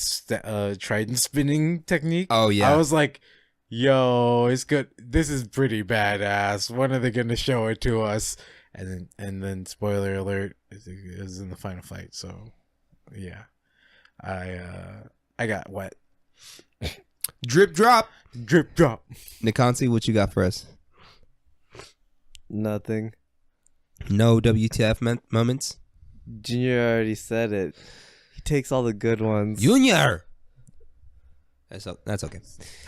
trident spinning technique. Oh, yeah. I was like, yo, it's good. This is pretty badass. When are they gonna show it to us? And then spoiler alert, it was in the final fight. So yeah, I got wet. Drip drop. Drip drop. Nikansi, what you got for us? Nothing. No WTF moments? Junior already said it. He takes all the good ones. Junior. That's okay.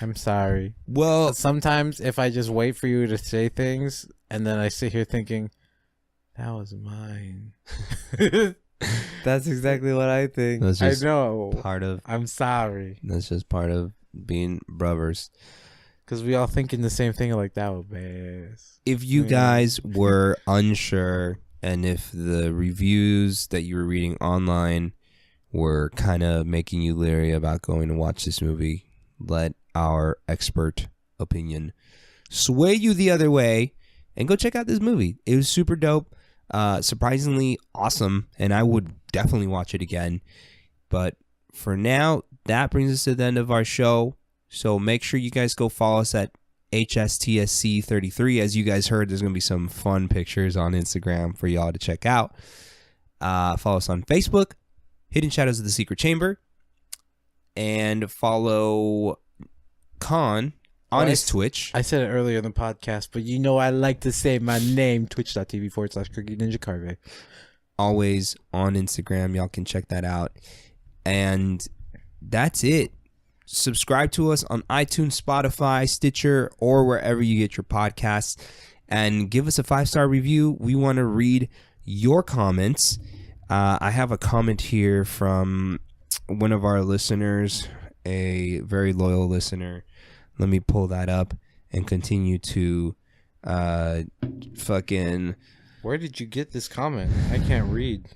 I'm sorry. Well, Sometimes if I just wait for you to say things and then I sit here thinking, that was mine. That's exactly what I think. that's I just know. part of. I'm sorry. That's just part of being brothers. Because we all thinking the same thing, like, that was badass. If you guys were unsure, and if the reviews that you were reading online were kind of making you leery about going to watch this movie, let our expert opinion sway you the other way and go check out this movie. It was super dope, surprisingly awesome, and I would definitely watch it again. But for now, that brings us to the end of our show. So make sure you guys go follow us at HSTSC 33. As you guys heard, there's going to be some fun pictures on Instagram for y'all to check out. Follow us on Facebook, Hidden Shadows of the Secret Chamber, and follow Khanh on his Twitch. I said it earlier in the podcast, but you know I like to say my name, twitch.tv/Cookie Ninja Carve. Always on Instagram. Y'all can check that out. And that's it. Subscribe to us on iTunes, Spotify, Stitcher, or wherever you get your podcasts. And give us a 5-star review. We want to read your comments. I have a comment here from one of our listeners, a very loyal listener. Let me pull that up and continue to fucking... Where did you get this comment? I can't read.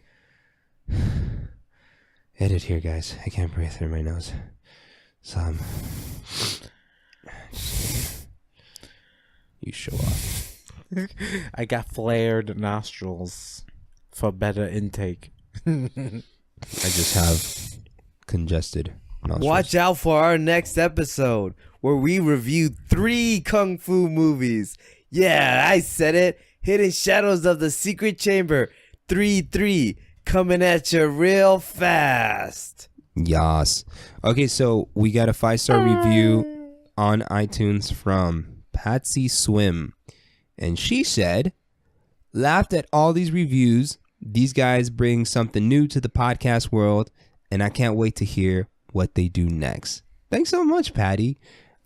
Edit here, guys. I can't breathe through my nose. So, you show off. I got flared nostrils for better intake. I just have congested nostrils. Watch out for our next episode where we review 3 Kung Fu movies. Yeah, I said it. Hidden Shadows of the Secret Chamber 3 coming at you real fast. Yas. Okay, so we got a 5-star review on iTunes from Patsy Swim. And she said, laughed at all these reviews. These guys bring something new to the podcast world, and I can't wait to hear what they do next. Thanks so much, Patty.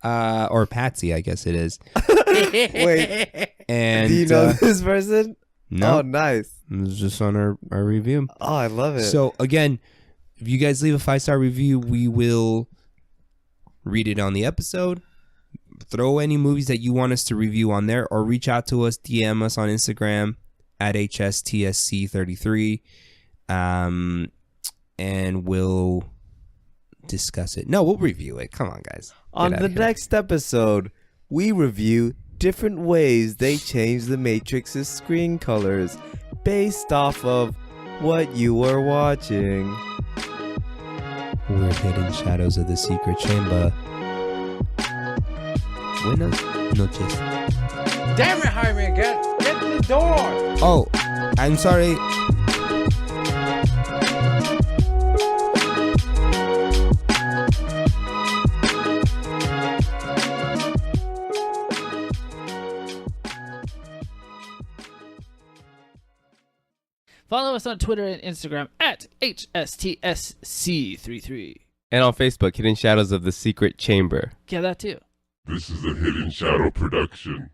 Or Patsy, I guess it is. Wait, And do you know this person? no, Oh, nice. it was just on our review. Oh, I love it. So again, if you guys leave a 5-star review, we will read it on the episode. Throw any movies that you want us to review on there, or reach out to us, DM us on Instagram at HSTSC33, and we'll discuss it. No, we'll review it. Come on, guys. on Get the outta here. next episode, we review different ways they change the Matrix's screen colors based off of what you were watching. We're Hidden Shadows of the Secret Chamber. Buenas noches. Damn it, Jaime, get to the door. Oh, I'm sorry. Follow us on Twitter and Instagram at HSTSC33. And on Facebook, Hidden Shadows of the Secret Chamber. Yeah, that too. This is a Hidden Shadow production.